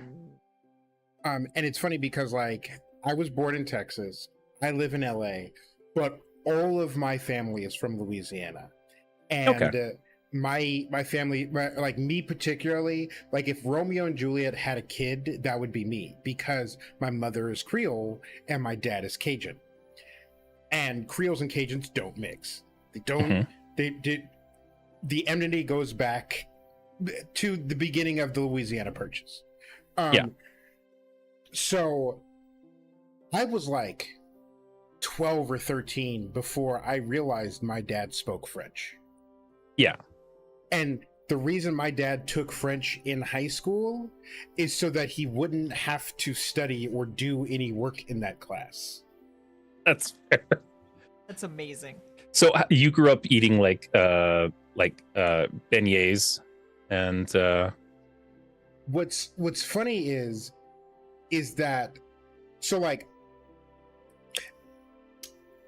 and it's funny because like I was born in Texas. I live in LA, but all of my family is from Louisiana. And my family, like me particularly, like if Romeo and Juliet had a kid, that would be me, because my mother is Creole and my dad is Cajun. And Creoles and Cajuns don't mix. They don't. The enmity goes back to the beginning of the Louisiana Purchase. Yeah. So I was like 12 or 13 before I realized my dad spoke French. Yeah. And the reason my dad took French in high school is so that he wouldn't have to study or do any work in that class. That's fair. That's amazing. So you grew up eating like beignets and What's funny is that, so like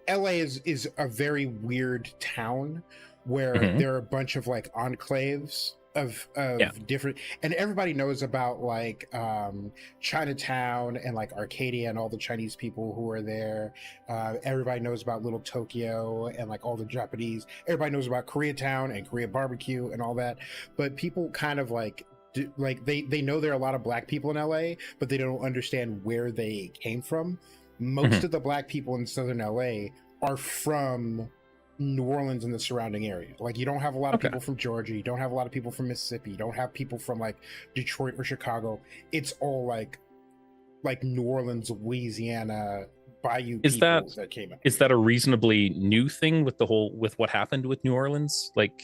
LA is a very weird town where there are a bunch of like enclaves of different, and everybody knows about like Chinatown and like Arcadia and all the Chinese people who are there. Everybody knows about Little Tokyo and like all the Japanese. Everybody knows about Koreatown and Korea barbecue and all that. But people kind of like they know there are a lot of black people in LA, but they don't understand where they came from. Most of the black people in Southern LA are from New Orleans and the surrounding area. Like, you don't have a lot of Okay. people from Georgia, you don't have a lot of people from Mississippi, you don't have people from like Detroit or Chicago. It's all like New Orleans, Louisiana, Bayou Is people that- that came out. Is that a reasonably new thing with what happened with New Orleans? Like,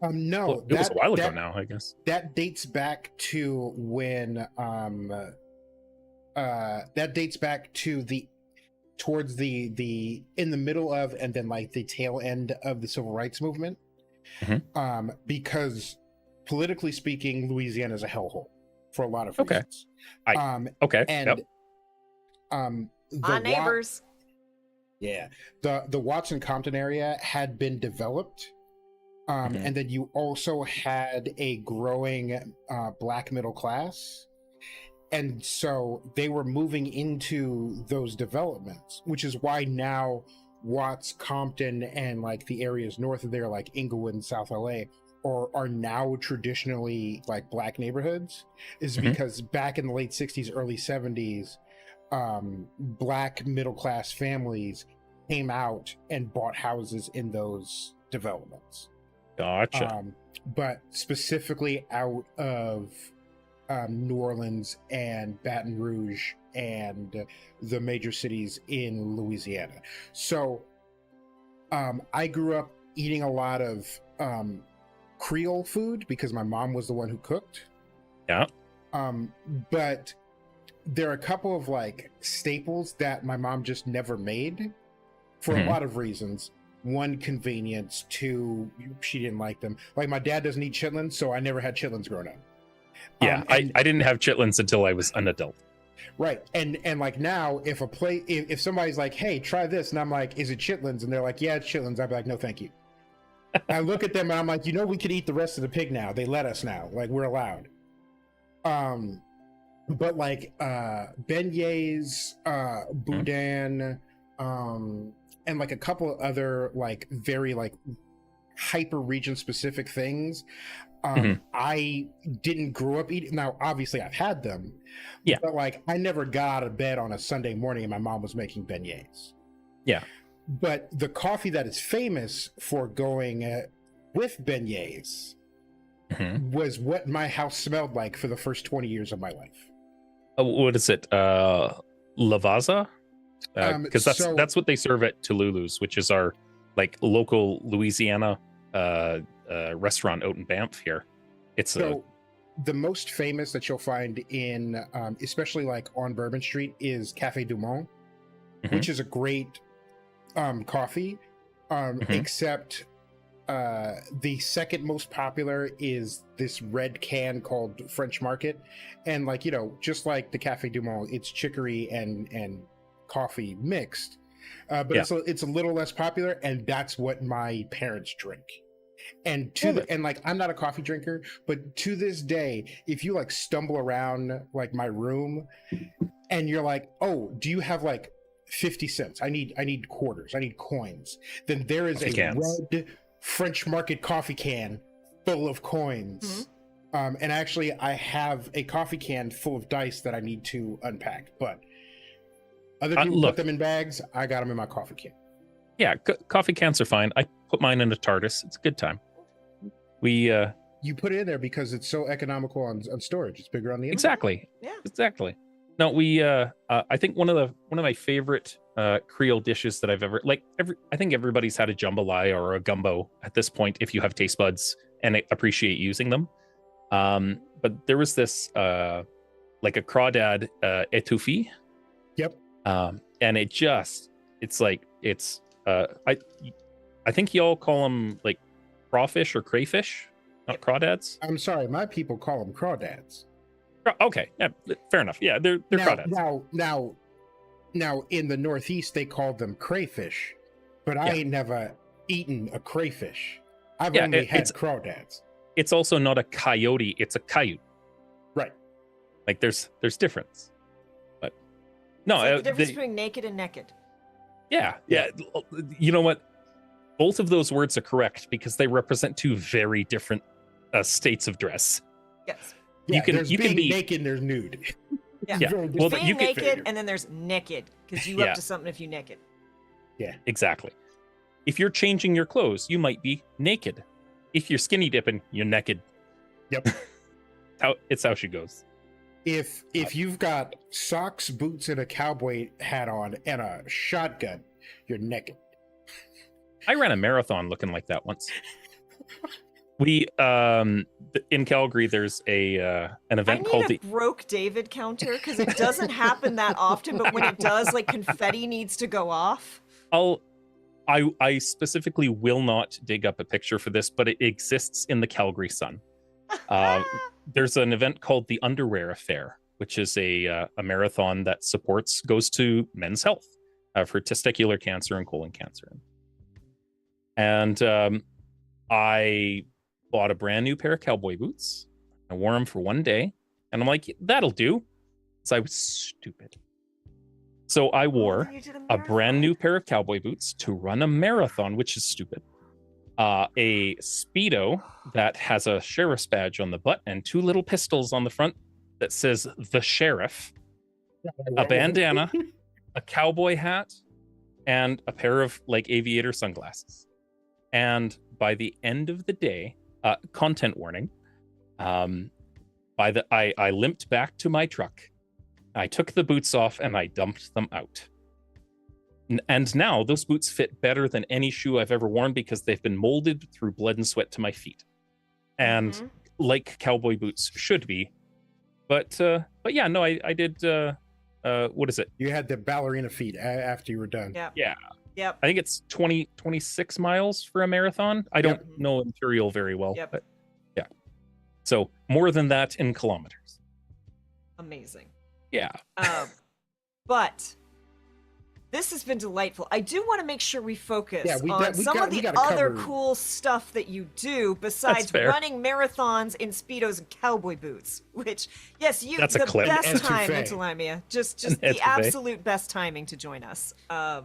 No, well, it was a while ago that, now, I guess. that dates back to when that dates back to towards the in the middle of, and then like the tail end of the civil rights movement. Because politically speaking, Louisiana is a hellhole for a lot of Okay. reasons. Okay. And My neighbors. the Watson Compton area had been developed. And then you also had a growing black middle class. And so they were moving into those developments, which is why now Watts, Compton, and like the areas north of there, like Inglewood and South LA, are now traditionally like black neighborhoods, is because back in the late 60s, early 70s, black middle class families came out and bought houses in those developments. Gotcha. But specifically out of New Orleans and Baton Rouge and the major cities in Louisiana. So I grew up eating a lot of Creole food because my mom was the one who cooked. Yeah. But there are a couple of like staples that my mom just never made for a lot of reasons. One, convenience. Two, she didn't like them. Like, my dad doesn't eat chitlins, so I never had chitlins growing up. Yeah, I didn't have chitlins until I was an adult. Right. And like now, if somebody's like, hey, try this, and I'm like, is it chitlins? And they're like, yeah, it's chitlins. I'd be like, no, thank you. I look at them and I'm like, we could eat the rest of the pig now. They let us now. Like, we're allowed. But like beignets, boudin, and like a couple of other like very like hyper region specific things. I didn't grow up eating. Now, obviously, I've had them. Yeah. But like, I never got out of bed on a Sunday morning and my mom was making beignets. Yeah. But the coffee that is famous for going with beignets was what my house smelled like for the first 20 years of my life. What is it? Lavazza? Because that's what they serve at Tallulah's, which is our like local Louisiana restaurant out in Banff here. It's the most famous that you'll find in especially like on Bourbon Street is Café Du Monde, which is a great coffee, except the second most popular is this red can called French Market, and like, just like the Café Du Monde, it's chicory and coffee mixed, but it's a little less popular, and that's what my parents drink. And and like, I'm not a coffee drinker, but to this day, if you like stumble around like my room and you're like, oh, do you have like 50 cents? I need quarters, I need coins. Then there is a red French Market coffee can full of coins. And actually, I have a coffee can full of dice that I need to unpack, but other people put them in bags. I got them in my coffee can. Yeah, coffee cans are fine. I put mine in a TARDIS. It's a good time. You put it in there because it's so economical on storage. It's bigger on the inside. Exactly. Yeah. Exactly. No, I think one of my favorite Creole dishes that I've ever I think everybody's had a jambalaya or a gumbo at this point if you have taste buds and appreciate using them. But there was this like a crawdad étouffe. Yep. And I think y'all call them like crawfish or crayfish, not crawdads. I'm sorry, my people call them crawdads. Okay, yeah, fair enough. Yeah, they're crawdads. Now in the Northeast they called them crayfish, but I ain't never eaten a crayfish. I've only had crawdads. It's also not a coyote; it's a coyote. Right. Like there's difference, but no, it's like the difference between naked and naked. Yeah. You know what? Both of those words are correct because they represent two very different states of dress. Yes. You can be naked and there's nude. Yeah. Yeah. Well, being naked and then there's naked because you up to something if you naked. Yeah. Exactly. If you're changing your clothes, you might be naked. If you're skinny dipping, you're naked. Yep. It's how she goes. If you've got socks, boots, and a cowboy hat on and a shotgun, you're naked. I ran a marathon looking like that once. We in Calgary, there's an event I called need the a broke David counter because it doesn't happen that often, but when it does, like confetti needs to go off. I specifically will not dig up a picture for this, but it exists in the Calgary Sun. There's an event called the Underwear Affair, which is a marathon that goes to men's health for testicular cancer and colon cancer. And I bought a brand new pair of cowboy boots. I wore them for one day, and I'm like, that'll do. Because I was stupid. So I wore then you did a brand new pair of cowboy boots to run a marathon, which is stupid. A Speedo that has a sheriff's badge on the butt and two little pistols on the front that says the sheriff, a bandana, a cowboy hat, and a pair of like aviator sunglasses. And by the end of the day, content warning, I limped back to my truck. I took the boots off and I dumped them out. And now those boots fit better than any shoe I've ever worn because they've been molded through blood and sweat to my feet. And like cowboy boots should be. But yeah, no, I did, what is it? You had the ballerina feet after you were done. Yeah. I think it's 26 miles for a marathon. I don't know Imperial very well. But yeah. So more than that in kilometers. Amazing. Yeah. But this has been delightful. I do want to make sure we focus on some of the other cool stuff that you do besides running marathons in Speedos and cowboy boots, which, yes, That's the best time, Intalamia. Just the absolute best timing to join us. I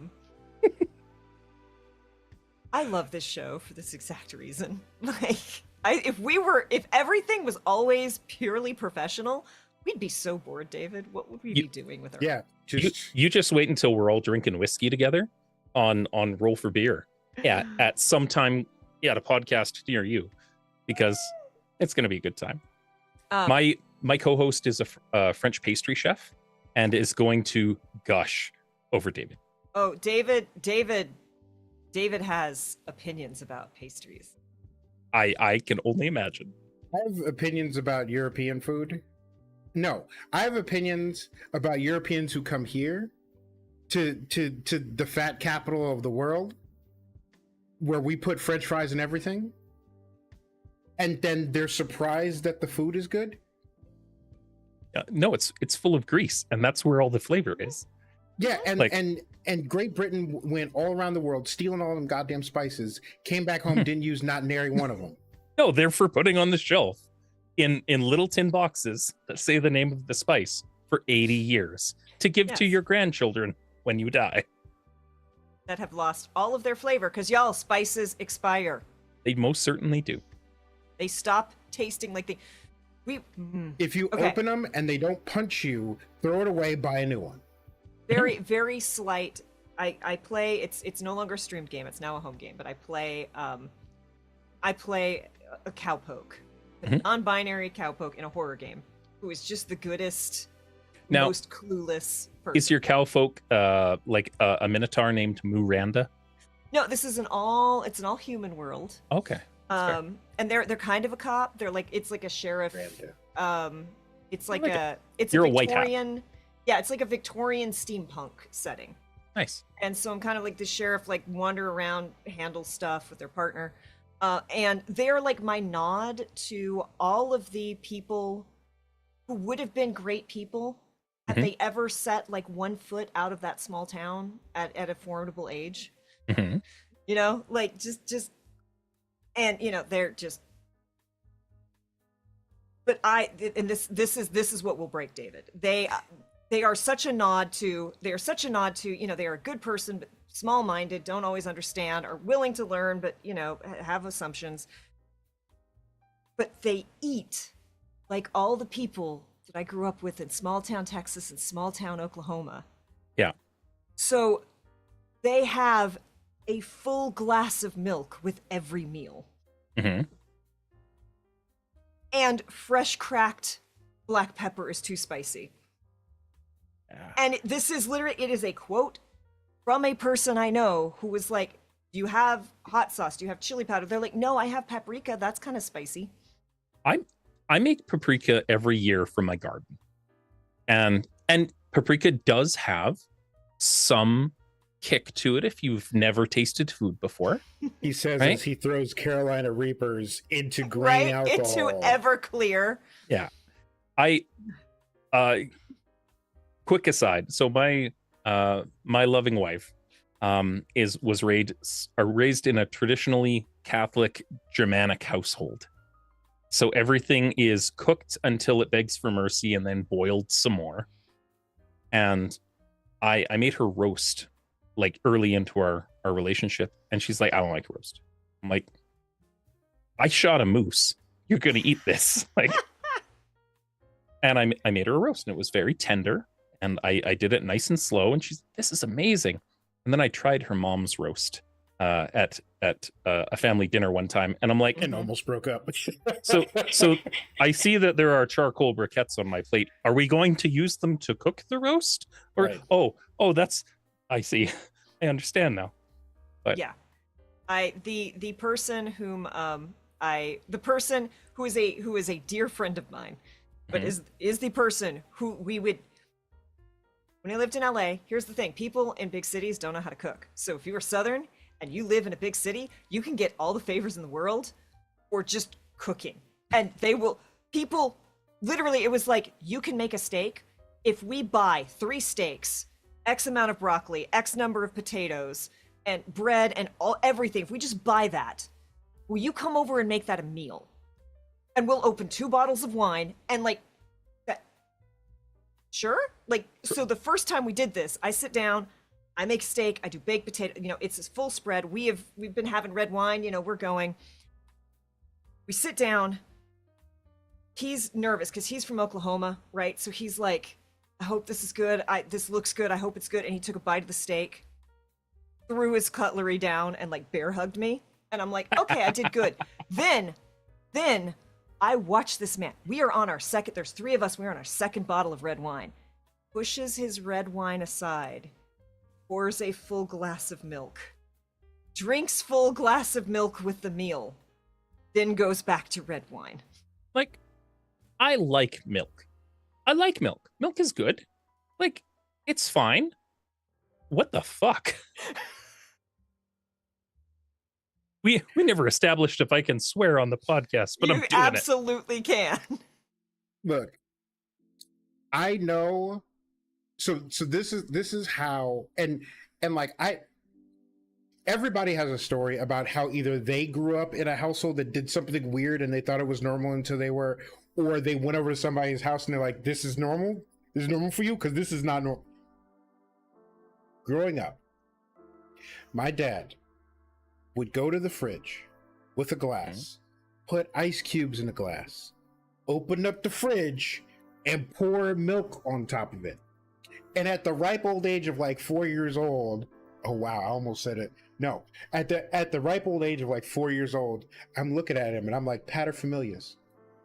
love this show for this exact reason. Like, if everything was always purely professional, we'd be so bored, David. What would we be doing with our you just wait until we're all drinking whiskey together on Roll for Beer. Yeah, at some time at a podcast near you, because it's going to be a good time. My co-host is a French pastry chef and is going to gush over David. Oh, David has opinions about pastries. I can only imagine. I have opinions about European food. No, I have opinions about Europeans who come here to the fat capital of the world, where we put French fries and everything, and then they're surprised that the food is good. No, it's full of grease, and that's where all the flavor is. Yeah, and Great Britain went all around the world stealing all them goddamn spices, came back home, didn't use not nary one of them. No, they're for putting on the shelf in little tin boxes that say the name of the spice for 80 years to give to your grandchildren when you die. That have lost all of their flavor, because y'all, spices expire. They most certainly do. They stop tasting like they... If you open them and they don't punch you, throw it away, buy a new one. Very, very slight. I play, it's no longer a streamed game, it's now a home game, but I play a cowpoke. A non-binary cowpoke in a horror game who is just the goodest, most clueless person. Is your cowfolk like a minotaur named Miranda? No, this is an all human world. Okay. And they're kind of a cop. They're like, it's like a sheriff. It's like it's You're a white hat. Victorian. Yeah, it's like a Victorian steampunk setting. Nice. And so I'm kind of like the sheriff, like wander around, handle stuff with their partner. And they're like my nod to all of the people who would have been great people had they ever set like 1 foot out of that small town at a formidable age. You know, like just, and you know, they're just. But this is what will break David. They are such a nod to, you know, they are a good person, but small-minded, don't always understand, are willing to learn, but, you know, have assumptions. But they eat like all the people that I grew up with in small-town Texas and small-town Oklahoma. Yeah. So they have a full glass of milk with every meal. Hmm. And fresh cracked black pepper is too spicy. And this is literally, it is a quote from a person I know who was like, do you have hot sauce? Do you have chili powder? They're like, no, I have paprika. That's kind of spicy. I make paprika every year from my garden, and paprika does have some kick to it if you've never tasted food before. He says Right? as he throws Carolina Reapers into grain Right? alcohol. Into Everclear. Yeah. I quick aside. So my loving wife was raised in a traditionally Catholic Germanic household. So everything is cooked until it begs for mercy and then boiled some more. And I made her roast like early into our relationship, and she's like, I don't like roast. I'm like, I shot a moose. You're gonna eat this. Like, and I made her a roast, and it was very tender, and I did it nice and slow, and she's, this is amazing. And then I tried her mom's roast at a family dinner one time, and I'm like, And almost broke up. so I see that there are charcoal briquettes on my plate. Are we going to use them to cook the roast? Or Right. oh, that's, I see. I understand now. But Yeah. The person whom the person who is a dear friend of mine, but Mhm. is the person who we would, when I lived in LA, here's the thing, people in big cities don't know how to cook. So if you are Southern and you live in a big city, you can get all the favors in the world or just cooking. And people literally, it was like, you can make a steak. If we buy 3 steaks, X amount of broccoli, X number of potatoes, and bread and everything, if we just buy that, will you come over and make that a meal? And we'll open 2 bottles of wine and like that. Sure? Like, so the first time we did this, I sit down, I make steak, I do baked potato, it's a full spread. We've been having red wine, we're going. We sit down. He's nervous because he's from Oklahoma, right? So he's like, I hope this is good. This looks good. I hope it's good. And he took a bite of the steak, threw his cutlery down, and like bear hugged me. And I'm like, okay, I did good. Then I watched this man. We are on our second, there's 3 of us. We're on our second bottle of red wine. Pushes his red wine aside, pours a full glass of milk, drinks full glass of milk with the meal, then goes back to red wine. like, I like milk. I like milk. Milk is good. Like, it's fine. What the fuck? We never established if I can swear on the podcast, but You I'm doing absolutely can. Look, I know. So this is how, and like everybody has a story about how either they grew up in a household that did something weird and they thought it was normal until they were, or they went over to somebody's house and they're like, this is normal? This is normal for you? Because this is not normal. Growing up, my dad would go to the fridge with a glass, put ice cubes in a glass, open up the fridge, and pour milk on top of it. And at the ripe old age of like 4 years old, oh wow, I almost said it. No, at the ripe old age of like 4 years old, I'm looking at him and I'm like, paterfamilias,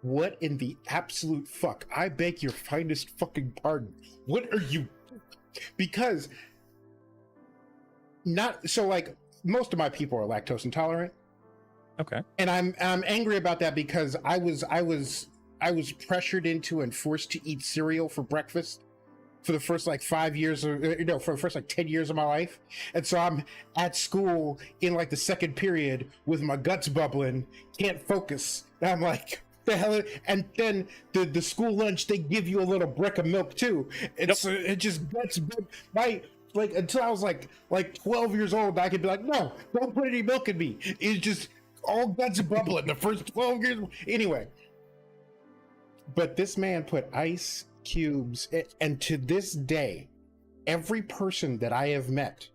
what in the absolute fuck? I beg your finest fucking pardon. What are you? Because not so like most of my people are lactose intolerant. Okay. And I'm angry about that because I was pressured into and forced to eat cereal for breakfast for the first like 5 years, or for the first like 10 years of my life. And so I'm at school in like the second period with my guts bubbling, can't focus. And I'm like, the hell? And then the school lunch, they give you a little brick of milk too. It's it just guts my. Like until I was like 12 years old, I could be like, no, don't put any milk in me. It's just all guts bubbling the first 12 years. Anyway, but this man put ice cubes, and to this day, every person that I have met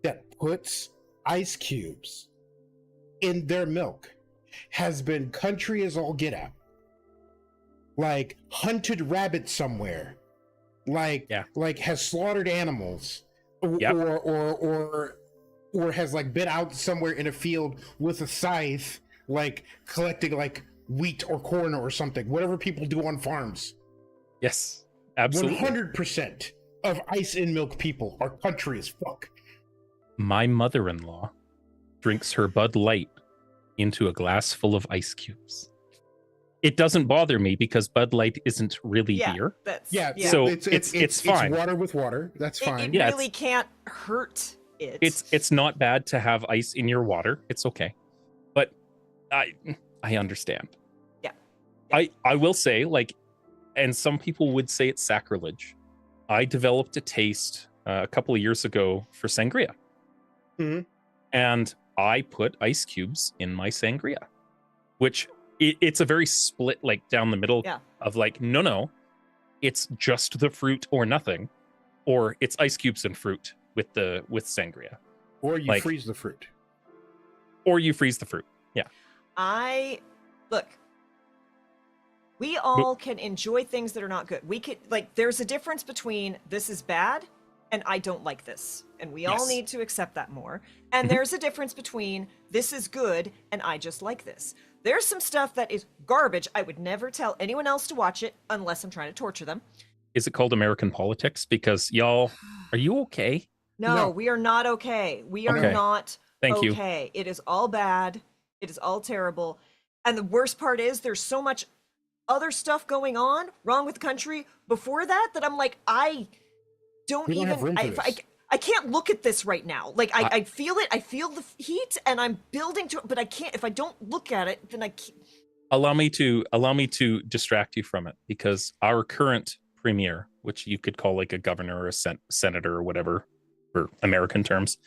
that puts ice cubes in their milk has been country as all get out, like hunted rabbit somewhere. Like has slaughtered animals Yep. or has like been out somewhere in a field with a scythe, like collecting like wheat or corn or something, whatever people do on farms. Yes, absolutely. 100% of ice in milk people are country as fuck. My mother-in-law drinks her Bud Light into a glass full of ice cubes. It doesn't bother me because Bud Light isn't really beer. So it's fine. It's water with water. That's fine. It really can't hurt it. It's not bad to have ice in your water. It's okay. But I understand. Yeah. I will say, like, and some people would say it's sacrilege. I developed a taste a couple of years ago for sangria. Mm-hmm. And I put ice cubes in my sangria, which it's a very split, like down the middle of like, no, it's just the fruit or nothing, or it's ice cubes and fruit with sangria. Or you freeze the fruit. Or you freeze the fruit. Yeah. Look, we all can enjoy things that are not good. We could, like, there's a difference between this is bad and I don't like this. And we all need to accept that more. And there's a difference between this is good and I just like this. There's some stuff that is garbage. I would never tell anyone else to watch it unless I'm trying to torture them. Is it called American politics? Because y'all, are you okay? No, we are not okay. We are not okay. It is all bad. It is all terrible. And the worst part is there's so much other stuff going on wrong with the country before that I'm like, I can't look at this right now. Like I feel it. I feel the heat and I'm building to it, but I can't, if I don't look at it, then I can't. Allow me to distract you from it, because our current premier, which you could call like a governor or a senator or whatever for American terms,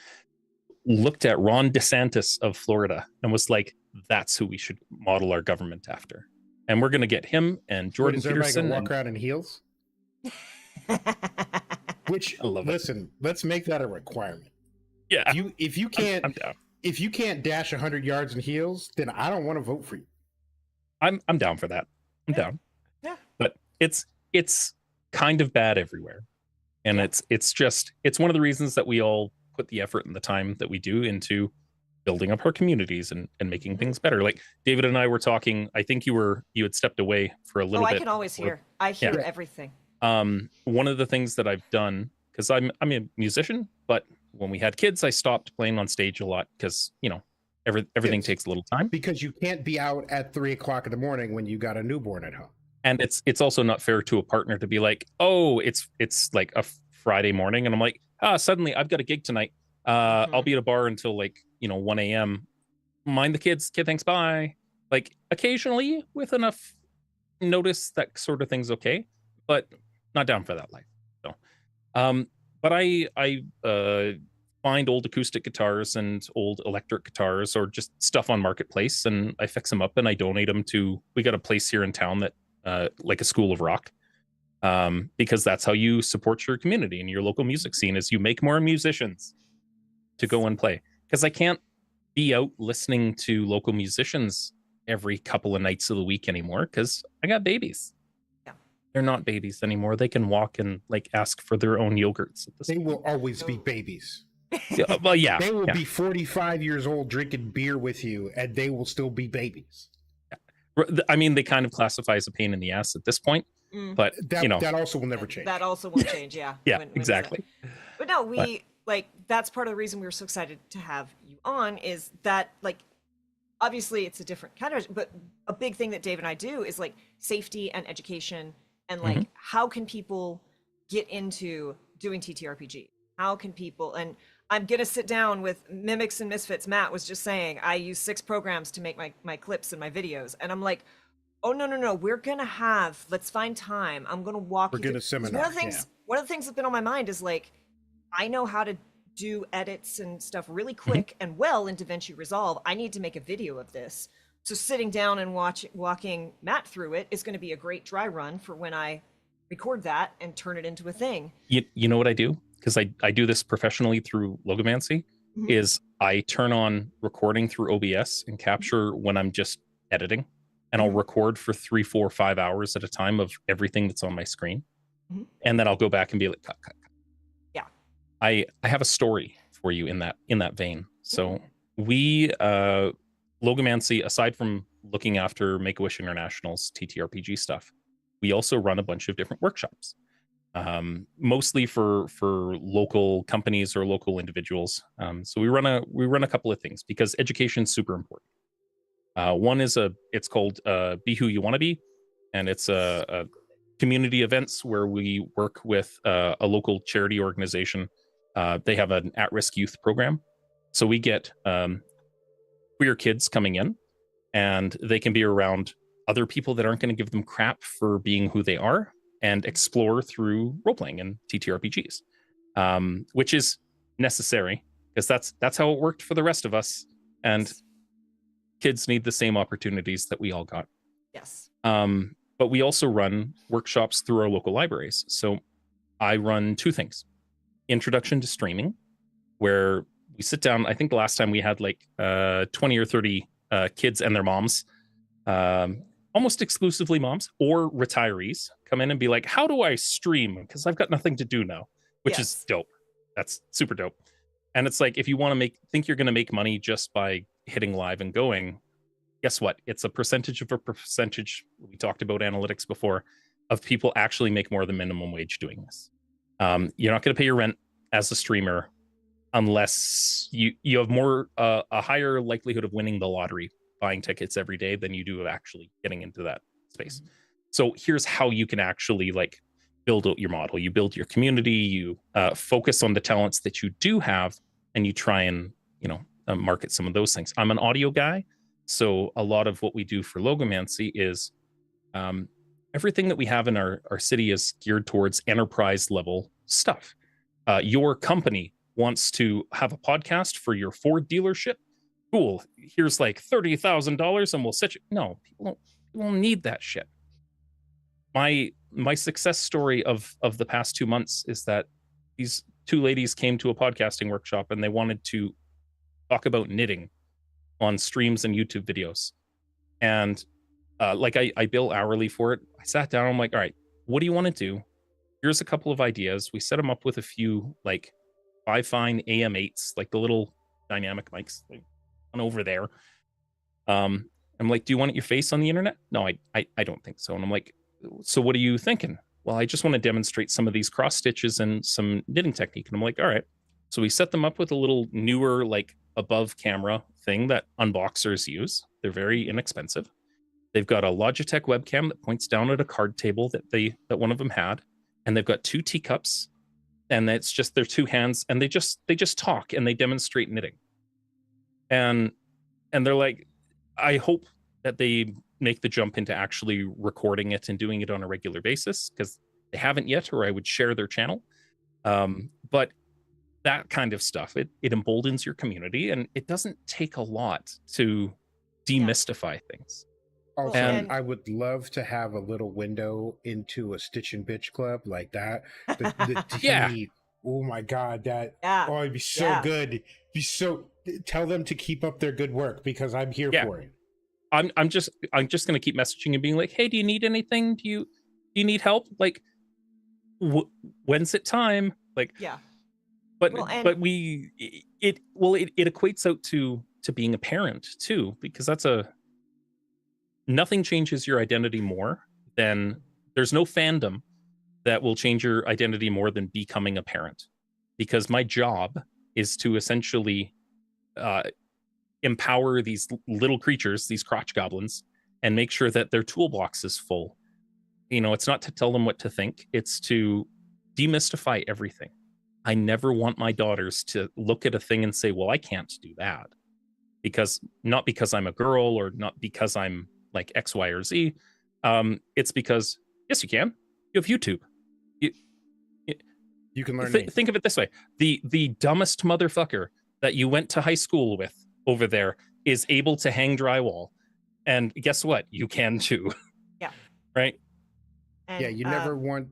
looked at Ron DeSantis of Florida and was like, that's who we should model our government after. And we're going to get him and Jordan Peterson. Walk around in heels? Which, listen, let's make that a requirement. Yeah. If you can't, I'm down. If you can't dash 100 yards in heels, then I don't want to vote for you. I'm down for that. I'm down. Yeah. But it's kind of bad everywhere, and it's one of the reasons that we all put the effort and the time that we do into building up our communities and making things better. Like David and I were talking. I think you had stepped away for a little bit. I can always hear. I hear everything. One of the things that I've done, because I'm a musician, but when we had kids, I stopped playing on stage a lot because, you know, everything takes a little time. Because you can't be out at 3 o'clock in the morning when you got a newborn at home. And it's also not fair to a partner to be like, oh, it's like a Friday morning, and I'm like, suddenly I've got a gig tonight. I'll be at a bar until like, 1 a.m. Mind the kids. Kid, thanks, bye. Like occasionally with enough notice, that sort of thing's okay, but not down for that life. So, but I find old acoustic guitars and old electric guitars or just stuff on Marketplace, and I fix them up and I donate them to. We got a place here in town that like a school of rock, because that's how you support your community and your local music scene, is you make more musicians to go and play. Because I can't be out listening to local musicians every couple of nights of the week anymore, because I got babies. They're not babies anymore. They can walk and like ask for their own yogurts. They will always be babies. Well, yeah. They will be 45 years old drinking beer with you, and they will still be babies. I mean, they kind of classify as a pain in the ass at this point, but that also will never change. That also won't change. Yeah. Yeah, exactly. But no, like that's part of the reason we were so excited to have you on, is that like obviously it's a different kind of, but a big thing that Dave and I do is like safety and education. And like, how can people get into doing TTRPG? How can people, and I'm going to sit down with Mimics and Misfits. Matt was just saying, I use 6 programs to make my clips and my videos. And I'm like, oh, no. We're going to let's find time. I'm going to walk you through. Get a seminar. One of the things that's been on my mind is like, I know how to do edits and stuff really quick and well in DaVinci Resolve. I need to make a video of this. So sitting down and walking Matt through it is going to be a great dry run for when I record that and turn it into a thing. You know what I do? Because I do this professionally through Logomancy, is I turn on recording through OBS and capture when I'm just editing, and I'll record for 3, 4, 5 hours at a time of everything that's on my screen. And then I'll go back and be like, cut. Yeah. I have a story for you in that vein. So we Logomancy, aside from looking after Make-A-Wish International's TTRPG stuff, we also run a bunch of different workshops. Mostly for local companies or local individuals. So we run a couple of things because education is super important. One is it's called Be Who You Want to Be, and it's a community events where we work with a local charity organization. They have an at-risk youth program, so we get queer kids coming in, and they can be around other people that aren't going to give them crap for being who they are, and explore through role-playing and TTRPGs, which is necessary because that's how it worked for the rest of us. And kids need the same opportunities that we all got. Yes. But we also run workshops through our local libraries. So I run two things: introduction to streaming, where we sit down. I think the last time we had like 20 or 30 kids and their moms, almost exclusively moms or retirees, come in and be like, how do I stream? Because I've got nothing to do now, which is dope. That's super dope. And it's like, if you want to think you're going to make money just by hitting live and going, guess what? It's a percentage of a percentage. We talked about analytics before, of people actually make more than minimum wage doing this. You're not going to pay your rent as a streamer unless you have more a higher likelihood of winning the lottery buying tickets every day than you do of actually getting into that space. So here's how you can actually like build out your model. You build your community, you focus on the talents that you do have, and you try and market some of those things. I'm an audio guy, so a lot of what we do for Logomancy is everything that we have in our city is geared towards enterprise level stuff. Your company wants to have a podcast for your Ford dealership. Cool. Here's like $30,000 and we'll set you. No, people don't need that shit. My success story of the past 2 months is that these two ladies came to a podcasting workshop and they wanted to talk about knitting on streams and YouTube videos. And I bill hourly for it. I sat down, I'm like, all right, what do you want to do? Here's a couple of ideas. We set them up with a few like Fifine AM8s, like the little dynamic mics on over there. I'm like, do you want your face on the internet? No, I don't think so. And I'm like, so what are you thinking? Well, I just want to demonstrate some of these cross stitches and some knitting technique. And I'm like, all right. So we set them up with a little newer, like above camera thing that unboxers use. They're very inexpensive. They've got a Logitech webcam that points down at a card table that one of them had, and they've got two teacups, and it's just their two hands, and they just talk and they demonstrate knitting. And they're like, I hope that they make the jump into actually recording it and doing it on a regular basis, because they haven't yet, or I would share their channel. But that kind of stuff, it emboldens your community, and it doesn't take a lot to demystify things. Also, and I would love to have a little window into a Stitch and Bitch club like that. The tea, oh my god, it'd be so good. Tell them to keep up their good work, because I'm here for it. I'm just gonna keep messaging and being like, hey, do you need anything? Do you need help? Like, when's it time? Like, But it equates out to being a parent too, because nothing changes your identity more than, there's no fandom that will change your identity more than becoming a parent. Because my job is to essentially empower these little creatures, these crotch goblins, and make sure that their toolbox is full. It's not to tell them what to think, it's to demystify everything. I never want my daughters to look at a thing and say, well, I can't do that. Not because I'm a girl, or not because I'm like X, Y, or Z. It's because, yes, you can. You have YouTube. You can learn. Think of it this way: the dumbest motherfucker that you went to high school with over there is able to hang drywall, and guess what? You can too. Yeah. Right. And, you never want.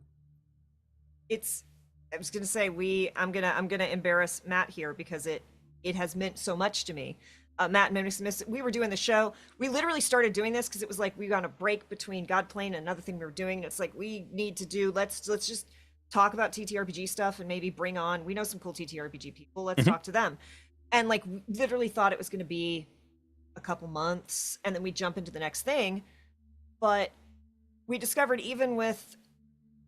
I was gonna say I'm gonna embarrass Matt here, because it has meant so much to me. Matt and Smith, we were doing the show. We literally started doing this because it was like we got a break between God Plane and another thing we were doing. And it's like, we need to do, let's just talk about TTRPG stuff and maybe bring on, we know some cool TTRPG people, let's Mhm. talk to them. And like literally thought it was going to be a couple months and then we jump into the next thing. But we discovered even with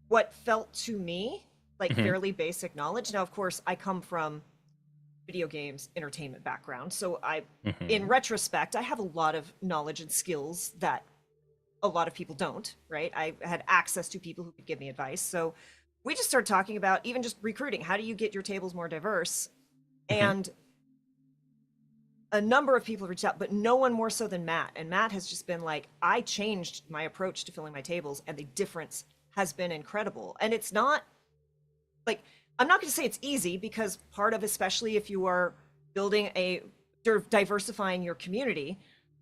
what felt to me like Mhm. fairly basic knowledge. Now, of course, I come from video games entertainment background, so in Mhm. retrospect, I have a lot of knowledge and skills that a lot of people don't, right? I had access to people who could give me advice. So we just started talking about even just recruiting. How do you get your tables more diverse? Mhm. And a number of people reached out, but no one more so than Matt. And Matt has just been like, I changed my approach to filling my tables, and the difference has been incredible. And it's not like, I'm not going to say it's easy because part of, especially if you are building diversifying your community,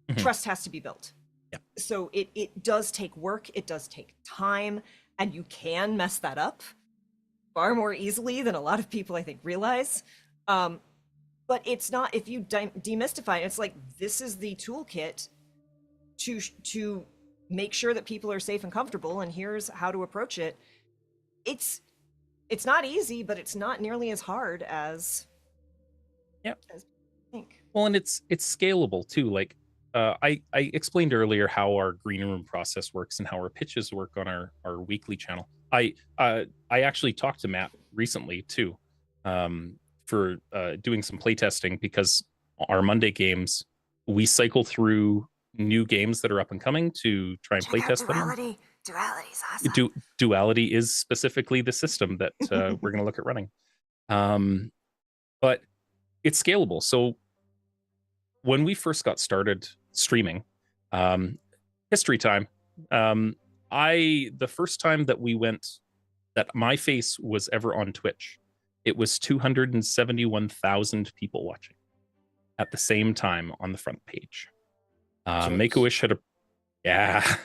Mhm. trust has to be built. Yeah. So it does take work, it does take time, and you can mess that up far more easily than a lot of people I think realize. Um, but it's not, if you demystify it, it's like this is the toolkit to make sure that people are safe and comfortable, and here's how to approach it. It's it's not easy, but it's not nearly as hard Yeah. as people think. Well, and it's scalable too. Like I explained earlier how our green room process works and how our pitches work on our weekly channel. I actually talked to Matt recently too, for doing some playtesting because our Monday games we cycle through new games that are up and coming to try and Check out playtest them. duality. Duality's awesome. Duality is specifically the system that we're going to look at running, um, but it's scalable. So when we first got started streaming, um, history time. Um, the first time that we went, that my face was ever on Twitch, it was 271,000 people watching at the same time on the front page. Make a Jeez. Wish had a, yeah.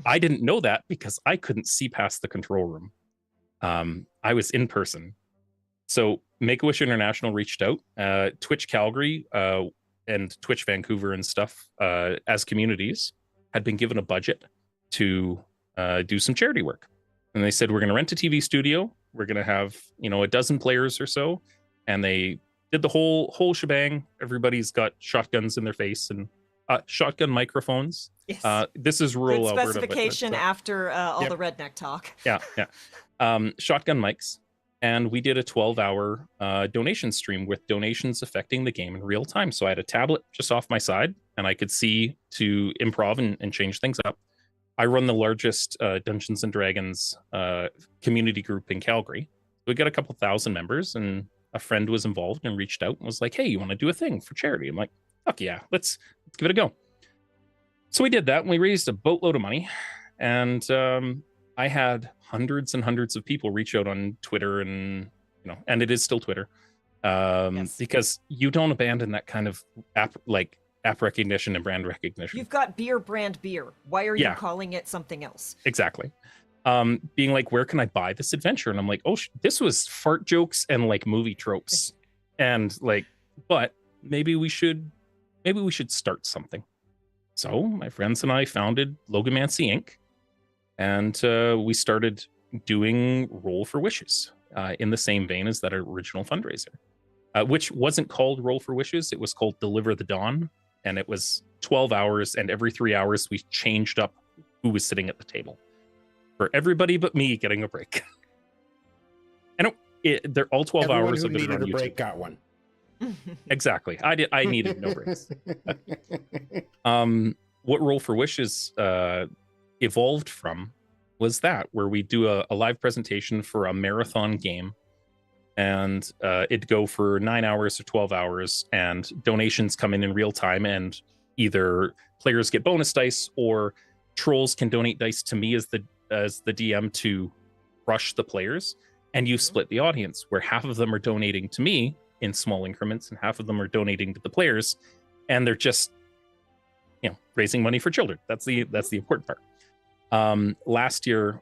I didn't know that because I couldn't see past the control room. I was in person. So Make a Wish International reached out, Twitch Calgary, and Twitch Vancouver and stuff, as communities had been given a budget to do some charity work. And they said, we're going to rent a TV studio. We're going to have, a dozen players or so. And they did the whole shebang. Everybody's got shotguns in their face and shotgun microphones. Yes. This is Good rural Alberta. specification after all Yep. the redneck talk. Yeah. Shotgun mics. And we did a 12-hour donation stream with donations affecting the game in real time. So I had a tablet just off my side, and I could see to improv and change things up. I run the largest Dungeons and Dragons community group in Calgary. We got a couple thousand members, and a friend was involved and reached out and was like, "Hey, you want to do a thing for charity?" I'm like, "Fuck yeah, let's give it a go." So we did that, and we raised a boatload of money, and I had hundreds and hundreds of people reach out on Twitter, and and it is still Twitter, Yes. because you don't abandon that kind of app recognition and brand recognition. You've got brand beer. Why are you Yeah. calling it something else? Exactly. Being like, where can I buy this adventure? And I'm like, oh, this was fart jokes and like movie tropes, and like, but maybe we should start something. So my friends and I founded Logomancy Inc. And we started doing Roll for Wishes in the same vein as that original fundraiser, which wasn't called Roll for Wishes. It was called Deliver the Dawn. And it was 12 hours. And every 3 hours, we changed up who was sitting at the table for everybody but me getting a break. And they're all 12 Everyone hours who of it needed on a YouTube. break got one. Exactly. I needed no breaks. What Roll for Wishes evolved from was that, where we do a live presentation for a marathon game, and it'd go for 9 hours or 12 hours, and donations come in real time, and either players get bonus dice or trolls can donate dice to me as the DM to crush the players, and you split the audience where half of them are donating to me in small increments and half of them are donating to the players, and they're just raising money for children. That's the important part. Last year,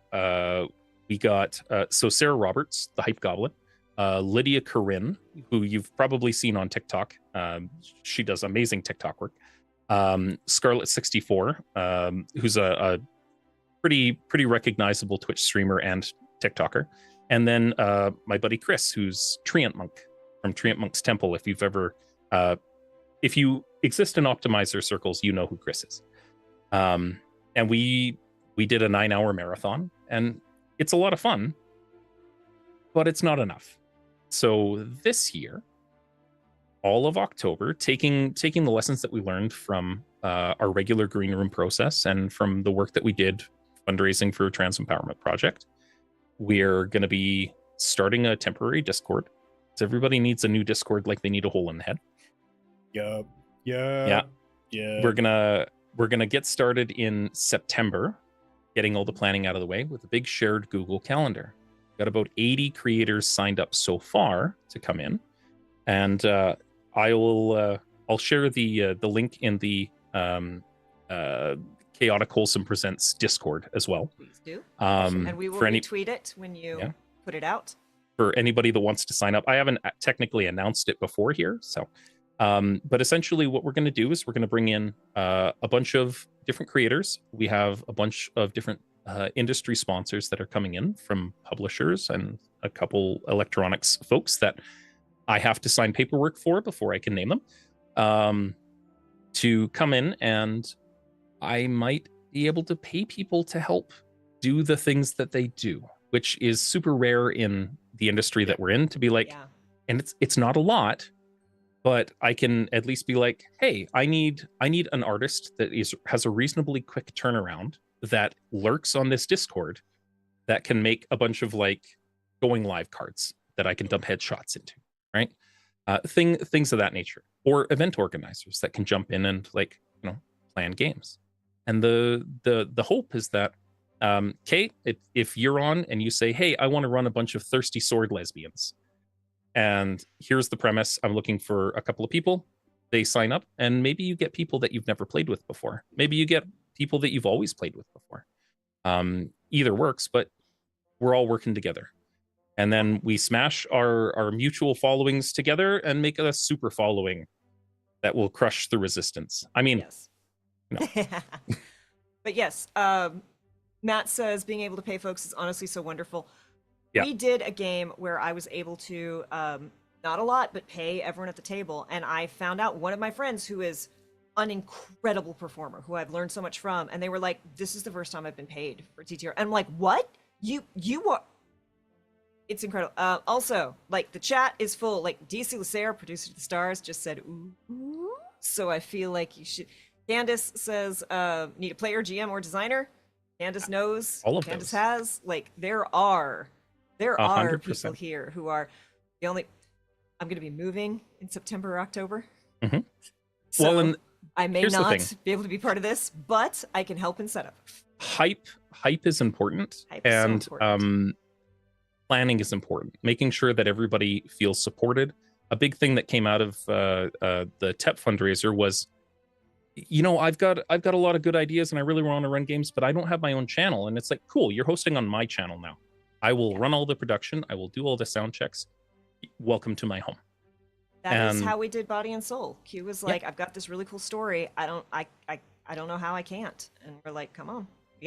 we got so Sarah Roberts, the Hype Goblin, Lydia Corinne, who you've probably seen on TikTok. She does amazing TikTok work. Scarlet64, who's a pretty recognizable Twitch streamer and TikToker. And then my buddy Chris, who's Treant Monk from Treant Monk's Temple. If you've ever, if you exist in optimizer circles, you know who Chris is. And we did a 9-hour marathon, and it's a lot of fun, but it's not enough. So this year, all of October, taking the lessons that we learned from our regular green room process and from the work that we did fundraising for a Trans Empowerment Project, we're going to be starting a temporary Discord. So everybody needs a new Discord like they need a hole in the head. Yup. Yeah. We're gonna get started in September, getting all the planning out of the way with a big shared Google Calendar. Got about 80 creators signed up so far to come in, and I'll share the link in the Chaotic Wholesome Presents Discord as well. Please do. And we will for any- retweet it when you put it out. For anybody that wants to sign up. I haven't technically announced it before here, so but essentially what we're going to do is we're going to bring in a bunch of different creators. We have a bunch of different industry sponsors that are coming in from publishers and a couple electronics folks that I have to sign paperwork for before I can name them, to come in, and I might be able to pay people to help do the things that they do, which is super rare in the industry that we're in, to be like, and it's not a lot, but I can at least be like, hey, I need an artist that has a reasonably quick turnaround that lurks on this Discord that can make a bunch of like going live cards that I can dump headshots into, right? Things of that nature, or event organizers that can jump in and like, plan games. And the hope is that Kate, if you're on and you say, hey, I want to run a bunch of thirsty sword lesbians, and here's the premise, I'm looking for a couple of people, they sign up, and maybe you get people that you've never played with before. Maybe you get people that you've always played with before. Either works, but we're all working together. And then we smash our mutual followings together and make a super following that will crush the resistance. I mean, yes. No. But yes, Matt says being able to pay folks is honestly so wonderful. Yeah. We did a game where I was able to, not a lot, but pay everyone at the table. And I found out one of my friends who is an incredible performer who I've learned so much from. And they were like, this is the first time I've been paid for TTR. And I'm like, what? You are... It's incredible. Also, like, the chat is full. Like, DC Lucer, producer of the stars, just said, ooh. So I feel like you should... Candace says, need a player, GM, or designer. Candace knows. All of Candace those. has. Like, there are 100%. people here who are the only... I'm going to be moving in September or October. Mm-hmm. So Well, and I may here's the not thing. be able to be part of this, but I can help in setup. Hype is important. Hype is so And important. planning is important. Making sure that everybody feels supported. A big thing that came out of the TEP fundraiser was, I've got a lot of good ideas and I really want to run games, but I don't have my own channel. And it's like, cool, you're hosting on my channel now. I will run all the production. I will do all the sound checks. Welcome to my home. That is how we did Body and Soul. Q was like, Yeah. I've got this really cool story. I don't know how I can't. And we're like, come on.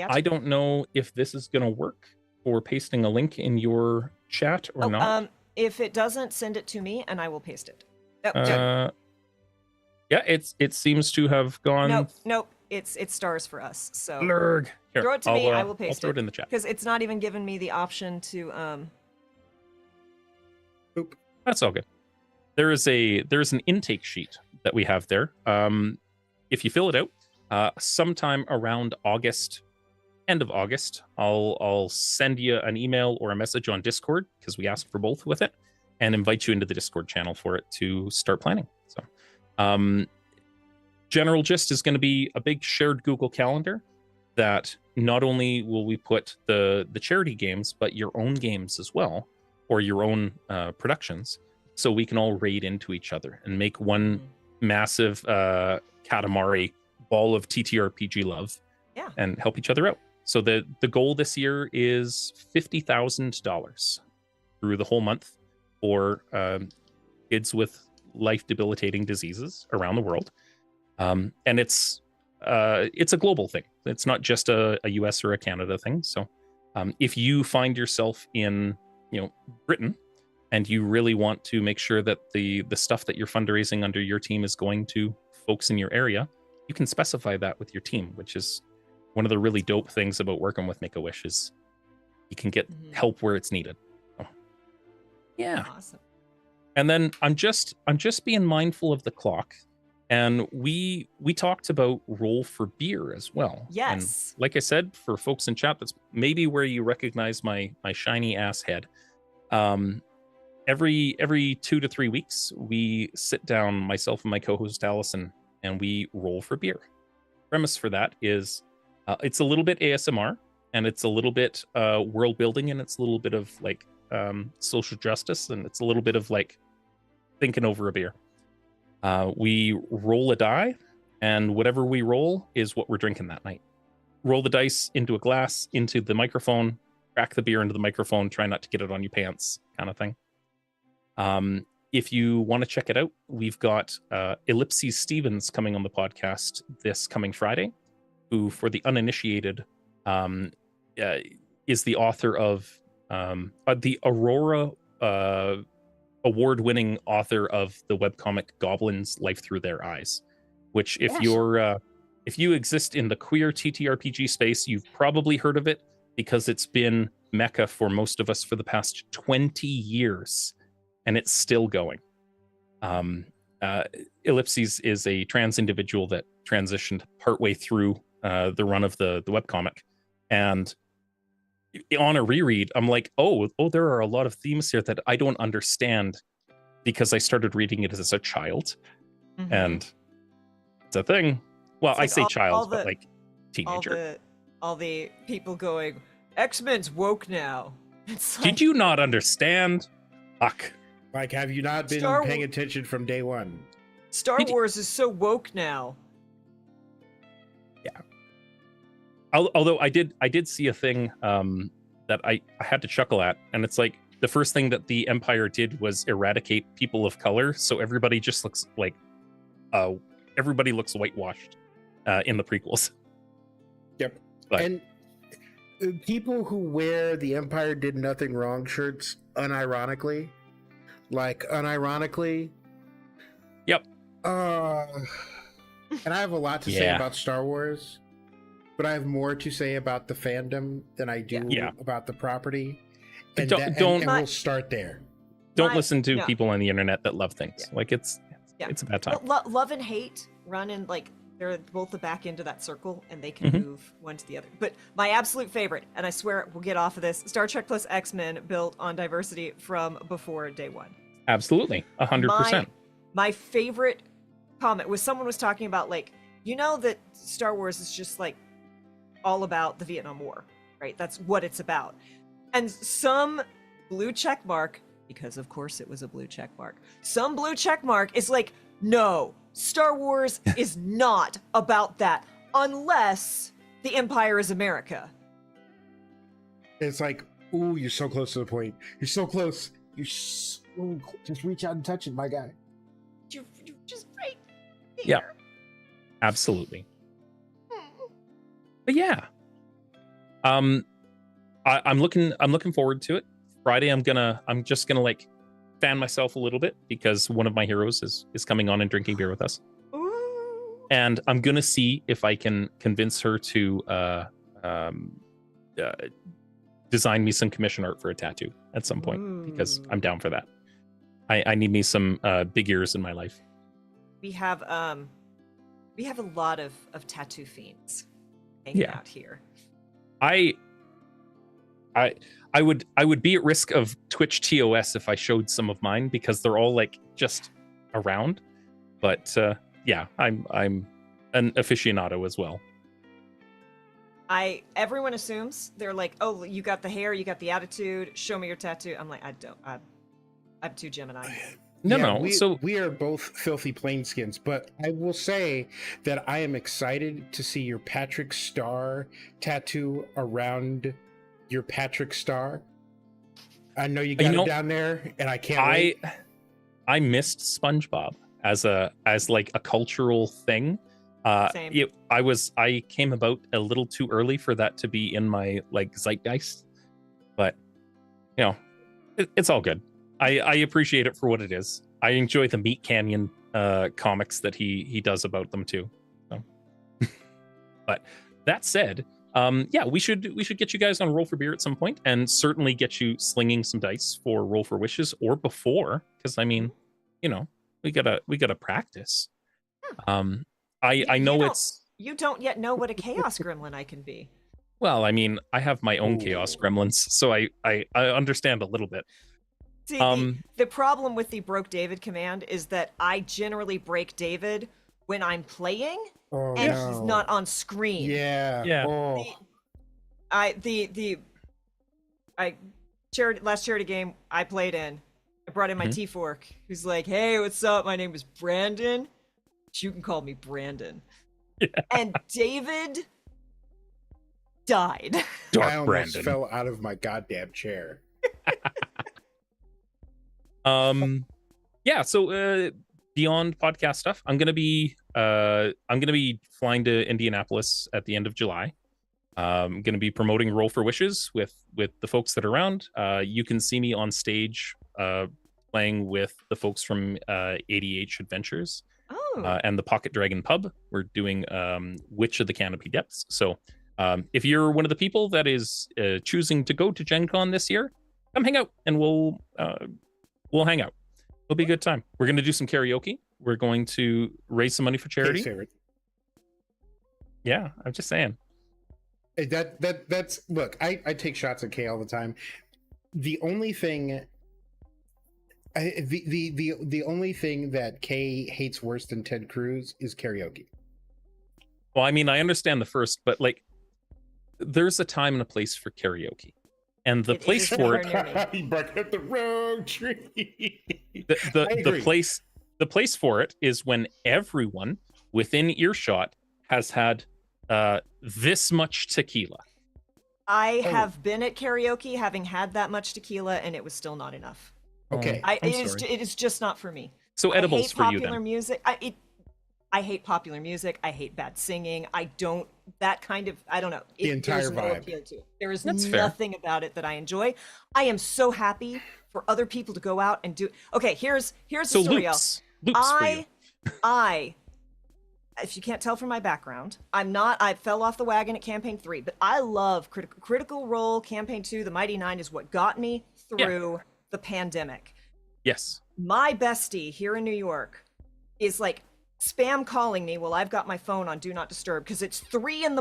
I don't know if this is going to work for pasting a link in your chat or not. If it doesn't, send it to me and I will paste it. Yeah, it seems to have gone. Nope. It's stars for us. So Blurg. Here, throw it to me. I will I'll paste throw it in the chat. because it's not even giving me the option to. Oop. That's all good. There's an intake sheet that we have there. If you fill it out, sometime around August, end of August, I'll send you an email or a message on Discord, because we asked for both with it, and invite you into the Discord channel for it to start planning. So, general gist is going to be a big shared Google Calendar that not only will we put the charity games, but your own games as well, or your own productions, so we can all raid into each other and make one massive Katamari ball of TTRPG love, and help each other out. So the goal this year is $50,000 through the whole month for kids with life debilitating diseases around the world, and it's a global thing. It's not just a US or a Canada thing. So if you find yourself in Britain, and you really want to make sure that the stuff that you're fundraising under your team is going to folks in your area, you can specify that with your team, which is one of the really dope things about working with Make-A-Wish is you can get help where it's needed. So, yeah. Awesome. And then I'm just being mindful of the clock. And we talked about roll for beer as well. Yes. And like I said, for folks in chat, that's maybe where you recognize my shiny ass head. Every 2 to 3 weeks, we sit down, myself and my co-host Allison, and we roll for beer. Premise for that is it's a little bit ASMR, and it's a little bit world building, and it's a little bit of like social justice, and it's a little bit of like thinking over a beer. We roll a die, and whatever we roll is what we're drinking that night. Roll the dice into a glass, into the microphone, crack the beer into the microphone, try not to get it on your pants, kind of thing. If you want to check it out, we've got Ellipses Stevens coming on the podcast this coming Friday, who, for the uninitiated, is the author of the Aurora award-winning author of the webcomic Goblins Life Through Their Eyes, which if you exist in the queer TTRPG space, you've probably heard of it because it's been mecca for most of us for the past 20 years, and it's still going. Ellipses is a trans individual that transitioned partway through the run of the webcomic, and on a reread, I'm like, oh, there are a lot of themes here that I don't understand because I started reading it as a child, and it's a thing. Well, I say child, but like teenager. All the people going, X-Men's woke now. It's like, did you not understand? Fuck. Like, have you not been paying attention from day one? Star Wars is so woke now. Yeah. Although I did see a thing that I had to chuckle at, and it's like the first thing that the Empire did was eradicate people of color, so everybody just looks like everybody looks whitewashed in the prequels. Yep. But, and people who wear the Empire did nothing wrong shirts unironically. Yep. And I have a lot to say about Star Wars, but I have more to say about the fandom than I do about the property. And we'll start there. Don't listen to people on the internet that love things. Like it's a bad time. Love and hate run in, like, they're both the back end of that circle, and they can move one to the other. But my absolute favorite, and I swear we'll get off of this, Star Trek plus X-Men built on diversity from before day one. Absolutely, 100%. My favorite comment was someone was talking about, like, you know that Star Wars is just like all about the Vietnam War, right? That's what it's about. And some blue check mark, because of course it was a blue check mark, some blue check mark is like, no, Star Wars is not about that unless the Empire is America. It's like, ooh, you're so close to the point. You're so close. Just reach out and touch it, my guy. You're just right here. Yeah, absolutely. But yeah, I'm looking forward to it. Friday, I'm just gonna like fan myself a little bit because one of my heroes is coming on and drinking beer with us. Ooh. And I'm gonna see if I can convince her to design me some commission art for a tattoo at some point, because I'm down for that. I need me some big ears in my life. We have a lot of tattoo fiends hanging out here. I would be at risk of Twitch TOS if I showed some of mine because they're all like just around. But yeah, I'm an aficionado as well. Everyone assumes they're like, oh, you got the hair, you got the attitude, show me your tattoo. I'm like, I don't. I'm too Gemini. We are both filthy plainskins, but I will say that I am excited to see your Patrick Star tattoo around your Patrick Star. I know you got it down there, and I can't wait. I missed SpongeBob as like a cultural thing. Same. I came about a little too early for that to be in my like zeitgeist, but It's all good. I appreciate it for what it is. I enjoy the Meat Canyon comics that he does about them too. So. But that said, yeah, we should get you guys on Roll for Beer at some point, and certainly get you slinging some dice for Roll for Wishes or before, because I mean, you know, we gotta practice. I know it's. You don't yet know what a chaos gremlin I can be. Well, I mean, I have my own chaos gremlins, so I understand a little bit. See, the problem with the broke David command is that I generally break David when I'm playing and he's not on screen. Yeah. Oh. Last charity game I played in, I brought in my T-Fork, who's like, "Hey, what's up? My name is Brandon. You can call me Brandon." Yeah. And David died. I almost fell out of my goddamn chair. Yeah, so beyond podcast stuff, I'm gonna be flying to Indianapolis at the end of July. I'm gonna be promoting Roll for Wishes with the folks that are around. You can see me on stage playing with the folks from ADH Adventures and the Pocket Dragon Pub. We're doing Witch of the Canopy Depths. So if you're one of the people that is choosing to go to Gen Con this year, come hang out and we'll hang out. It'll be a good time. We're going to do some karaoke. We're going to raise some money for charity. Yeah, I'm just saying. That's look. I take shots at Kay all the time. The only thing, the only thing that Kay hates worse than Ted Cruz is karaoke. Well, I mean, I understand the first, but like, there's a time and a place for karaoke. And the place for it, he barked up the wrong tree. The place for it is when everyone within earshot has had this much tequila. I have been at karaoke having had that much tequila, and it was still not enough. Okay, it is just not for me. So edibles for you then. Popular music. I hate popular music. I hate bad singing. I don't know. The entire vibe. Appeal to it. There is nothing about it that I enjoy. I am so happy for other people to go out and do. Okay, here's the story. Loops I, if you can't tell from my background, I fell off the wagon at Campaign 3, but I love Critical Role. Campaign 2, The Mighty Nine is what got me through the pandemic. Yes. My bestie here in New York is like spam calling me while I've got my phone on Do Not Disturb because it's 3 a.m.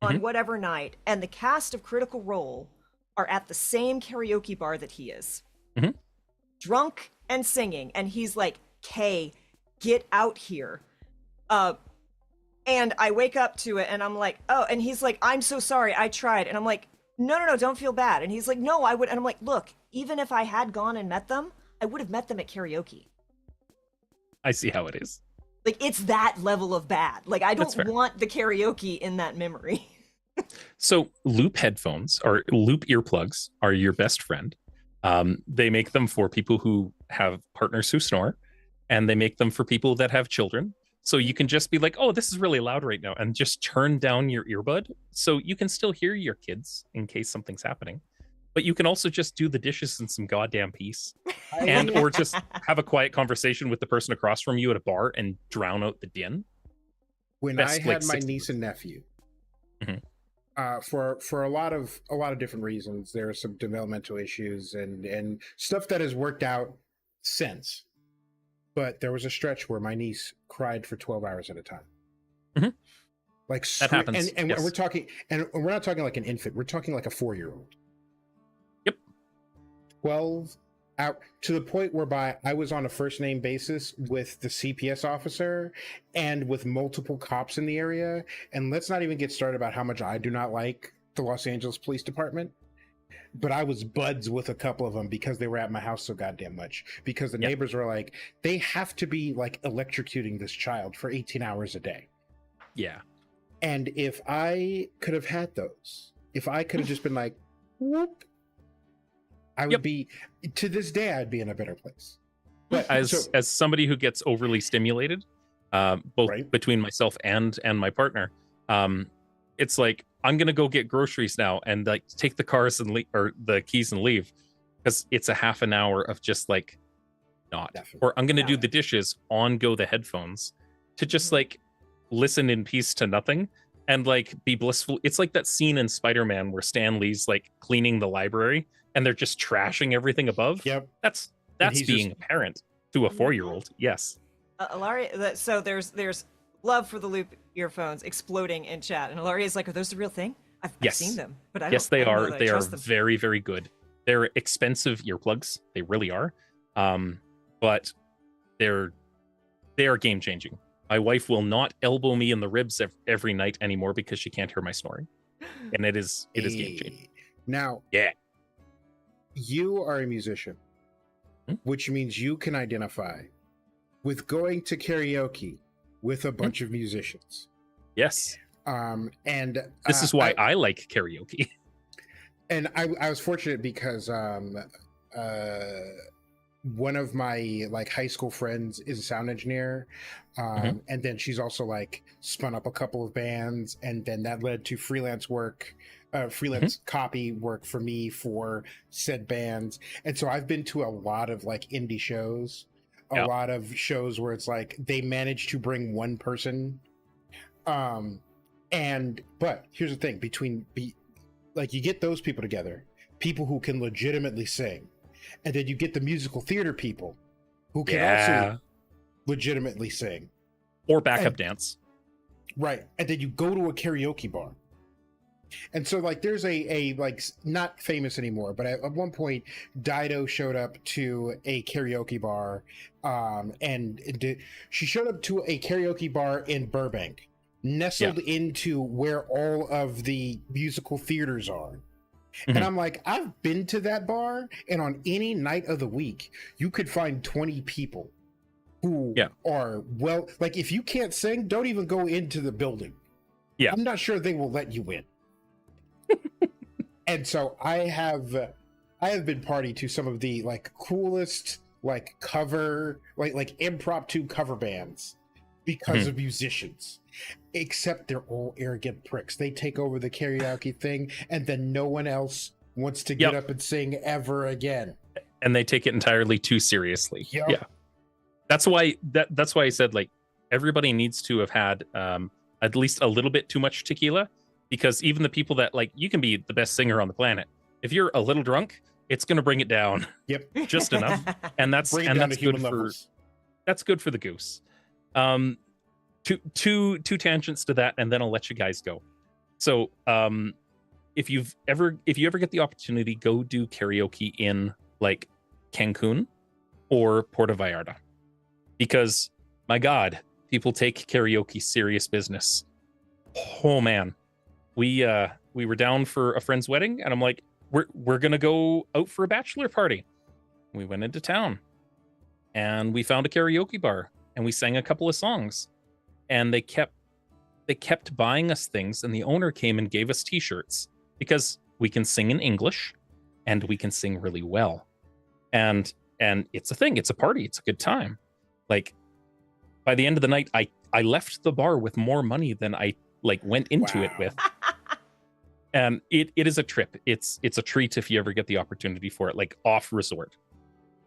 on whatever night, and the cast of Critical Role are at the same karaoke bar that he is. Drunk and singing, and he's like, "Kay, get out here." And I wake up to it and I'm like, "Oh," and he's like, "I'm so sorry, I tried." And I'm like, No, don't feel bad. And he's like, "No, I would." And I'm like, "Look, even if I had gone and met them, I would have met them at karaoke." I see how it is. Like, it's that level of bad. Like, I don't want the karaoke in that memory. So loop headphones or loop earplugs are your best friend. They make them for people who have partners who snore, and they make them for people that have children. So you can just be like, "Oh, this is really loud right now," and just turn down your earbud so you can still hear your kids in case something's happening. But you can also just do the dishes in some goddamn peace, or just have a quiet conversation with the person across from you at a bar and drown out the din. When I had my niece and nephew, for a lot of different reasons, there are some developmental issues and stuff that has worked out since. But there was a stretch where my niece cried for 12 hours at a time. Like that happens, and we're talking, and we're not talking like an infant. We're talking like a 4-year-old. 12 out to the point whereby I was on a first name basis with the CPS officer and with multiple cops in the area. And let's not even get started about how much I do not like the Los Angeles Police Department. But I was buds with a couple of them because they were at my house so goddamn much. Because the neighbors were like, they have to be like electrocuting this child for 18 hours a day. Yeah. And if I could have had those, if I could have just been like, whoop, I would be, to this day, I'd be in a better place. But as somebody who gets overly stimulated, both between myself and my partner, it's like, I'm gonna go get groceries now and like take the cars and or the keys and leave. because it's a half an hour of just like not. Definitely. Or I'm gonna Yeah. do the dishes on go the headphones to just Mhm. like listen in peace to nothing and like be blissful. It's like that scene in Spider-Man where Stan Lee's like cleaning the library and they're just trashing everything above. Yep. That's And he's being just- a parent to a Yeah. 4-year-old. Yes. Ilaria, so there's love for the loop earphones exploding in chat, and Ilaria's like, "Are those the real thing? I've Yes. seen them, but I don't. Yes, they I don't know are. that I They are trust them." very, very good. They're expensive earplugs. They really are. But they are game changing. My wife will not elbow me in the ribs every night anymore because she can't hear my snoring, and it is game changing. Hey. Now, Yeah. you are a musician, Hmm? which means you can identify with going to karaoke with a bunch of musicians. Yes. And This is why I like karaoke. and I was fortunate because one of my like high school friends is a sound engineer, and then she's also like spun up a couple of bands, and then that led to freelance work, freelance copy work for me for said bands. And so I've been to a lot of like indie shows, a lot of shows where it's like they manage to bring one person. But here's the thing, like you get those people together, people who can legitimately sing, and then you get the musical theater people who can also legitimately sing Or backup dance. right, and then you go to a karaoke bar. And so like there's a like not famous anymore, but at one point Dido showed up to a karaoke bar, she showed up to a karaoke bar in Burbank, nestled into where all of the musical theaters are. And I'm like, I've been to that bar, and on any night of the week, you could find 20 people who are like, if you can't sing, don't even go into the building. Yeah. I'm not sure they will let you in. And so I have been party to some of the like coolest like cover like impromptu cover bands because of musicians. Except they're all arrogant pricks. They take over the karaoke thing, and then no one else wants to get up and sing ever again. And they take it entirely too seriously. Yep. Yeah. That's why I said like everybody needs to have had at least a little bit too much tequila, because even the people that like, you can be the best singer on the planet, if you're a little drunk, it's going to bring it down. Yep. Just enough. And that's Bring it down to good human for levels. that's good for the goose. Two tangents to that, and then I'll let you guys go. So if you ever get the opportunity, go do karaoke in like Cancun or Puerto Vallarta, because my God, people take karaoke serious business. Oh man, we were down for a friend's wedding, and I'm like, we're gonna go out for a bachelor party. We went into town, and we found a karaoke bar, and we sang a couple of songs, and they kept buying us things, and the owner came and gave us t-shirts because we can sing in English and we can sing really well. And it's a thing, it's a party, it's a good time. Like by the end of the night, I left the bar with more money than I like went into it with. And it is a trip. It's a treat if you ever get the opportunity for it, like off resort.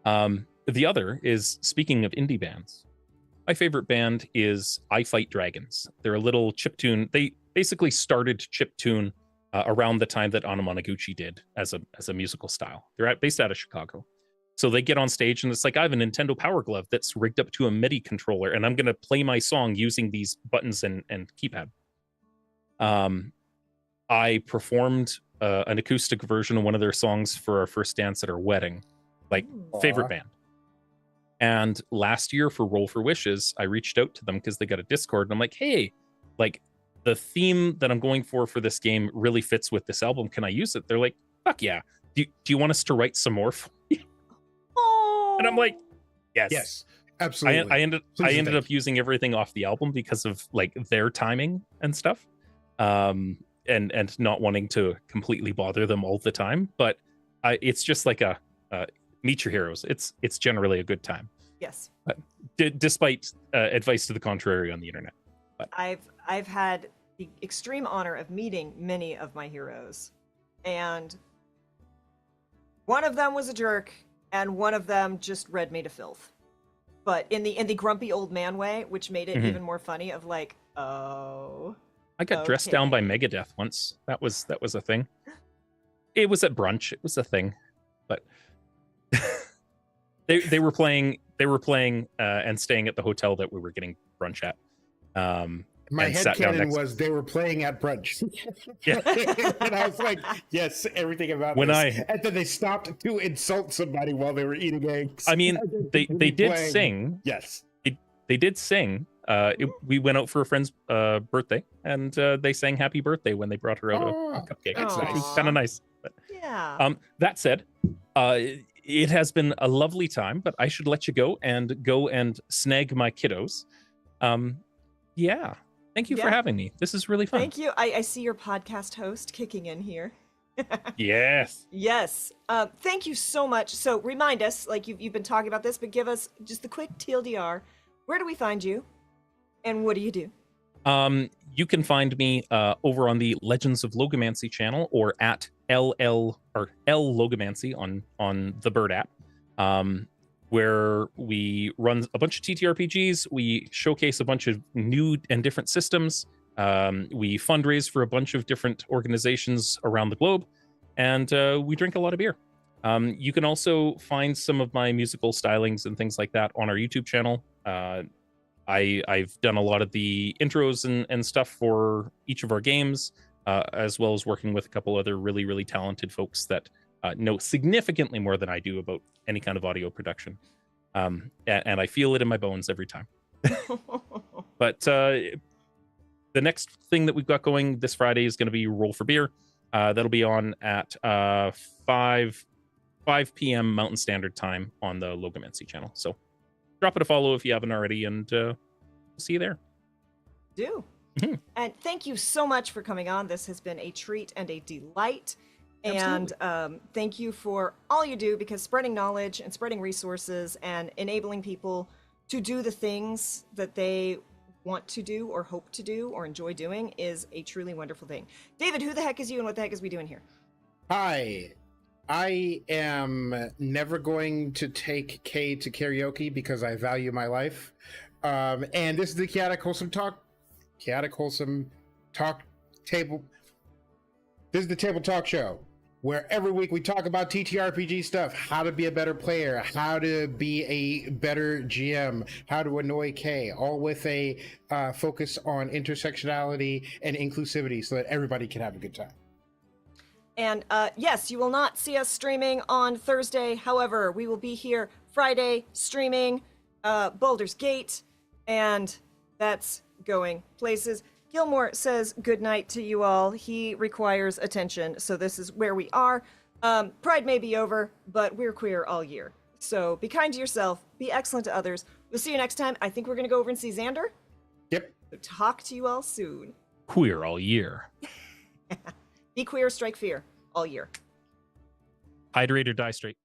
The other is, speaking of indie bands, my favorite band is I Fight Dragons. They're a little chiptune. They basically started chiptune around the time that Anamanaguchi did as a musical style. They're based out of Chicago. So they get on stage and it's like, I have a Nintendo Power Glove that's rigged up to a MIDI controller, and I'm going to play my song using these buttons and keypad. I performed an acoustic version of one of their songs for our first dance at our wedding. Like, favorite band. And last year for Roll for Wishes, I reached out to them because they got a Discord, and I'm like, hey, like the theme that I'm going for this game really fits with this album. Can I use it? They're like, fuck yeah. Do you want us to write some more for you? Oh. And I'm like, yes, absolutely. I ended up using everything off the album because of like their timing and stuff, and not wanting to completely bother them all the time. But it's just like a meet your heroes. It's generally a good time. Yes. Despite advice to the contrary on the internet. But I've had the extreme honor of meeting many of my heroes, and One of them was a jerk, and one of them just read me to filth. But in the grumpy old man way, which made it Mhm. even more funny. Of like, oh, I got dressed down by okay. Megadeth once. That was a thing. It was at brunch. It was a thing, but they were playing and staying at the hotel that we were getting brunch at. My And sat down headcanon next. was they were playing at brunch. Yeah. And I was like, yes, everything about When this. And then they stopped to insult somebody while they were eating eggs. I mean, they did Playing. sing. Yes. They did sing. We went out for a friend's birthday, and they sang "Happy Birthday" when they brought her out a cupcake. That's Aw. nice. Kind of nice. But, Yeah. that said, it has been a lovely time, but I should let you go and snag my kiddos. Yeah. Thank you for Yeah. having me. This is really fun. Thank you. I see your podcast host kicking in here. Yes. Yes. Thank you so much. So remind us, like you've been talking about this, but give us just the quick TLDR. Where do we find you? And what do you do? You can find me over on the Legends of Logomancy channel or at L Logomancy on the Bird app, where we run a bunch of TTRPGs. We showcase a bunch of new and different systems. We fundraise for a bunch of different organizations around the globe, and we drink a lot of beer. You can also find some of my musical stylings and things like that on our YouTube channel. I've done a lot of the intros and stuff for each of our games, as well as working with a couple other really, really talented folks that know significantly more than I do about any kind of audio production. And I feel it in my bones every time. But the next thing that we've got going this Friday is going to be Roll for Beer. That'll be on at 5 p.m. Mountain Standard Time on the Logomancy channel. So drop it a follow if you haven't already, and we'll see you there. Do. Mhm. And thank you so much for coming on. This has been a treat and a delight. And thank you for all you do, because spreading knowledge and spreading resources and enabling people to do the things that they want to do or hope to do or enjoy doing is a truly wonderful thing. David, who the heck is you and what the heck is we doing here? Hi. I am never going to take Kay to karaoke because I value my life. And this is the Chaotic Wholesome Talk Table. This is the Table Talk Show, where every week we talk about TTRPG stuff, how to be a better player, how to be a better GM, how to annoy Kay, all with a focus on intersectionality and inclusivity so that everybody can have a good time. And yes, you will not see us streaming on Thursday. However, we will be here Friday streaming Baldur's Gate, and that's going places. Gilmore says good night to you all. He requires attention, so this is where we are. Pride may be over, but we're queer all year. So be kind to yourself, be excellent to others. We'll see you next time. I think we're going to go over and see Xander. Yep. So talk to you all soon. Queer all year. Be queer, strike fear all year. Hydrate or die straight.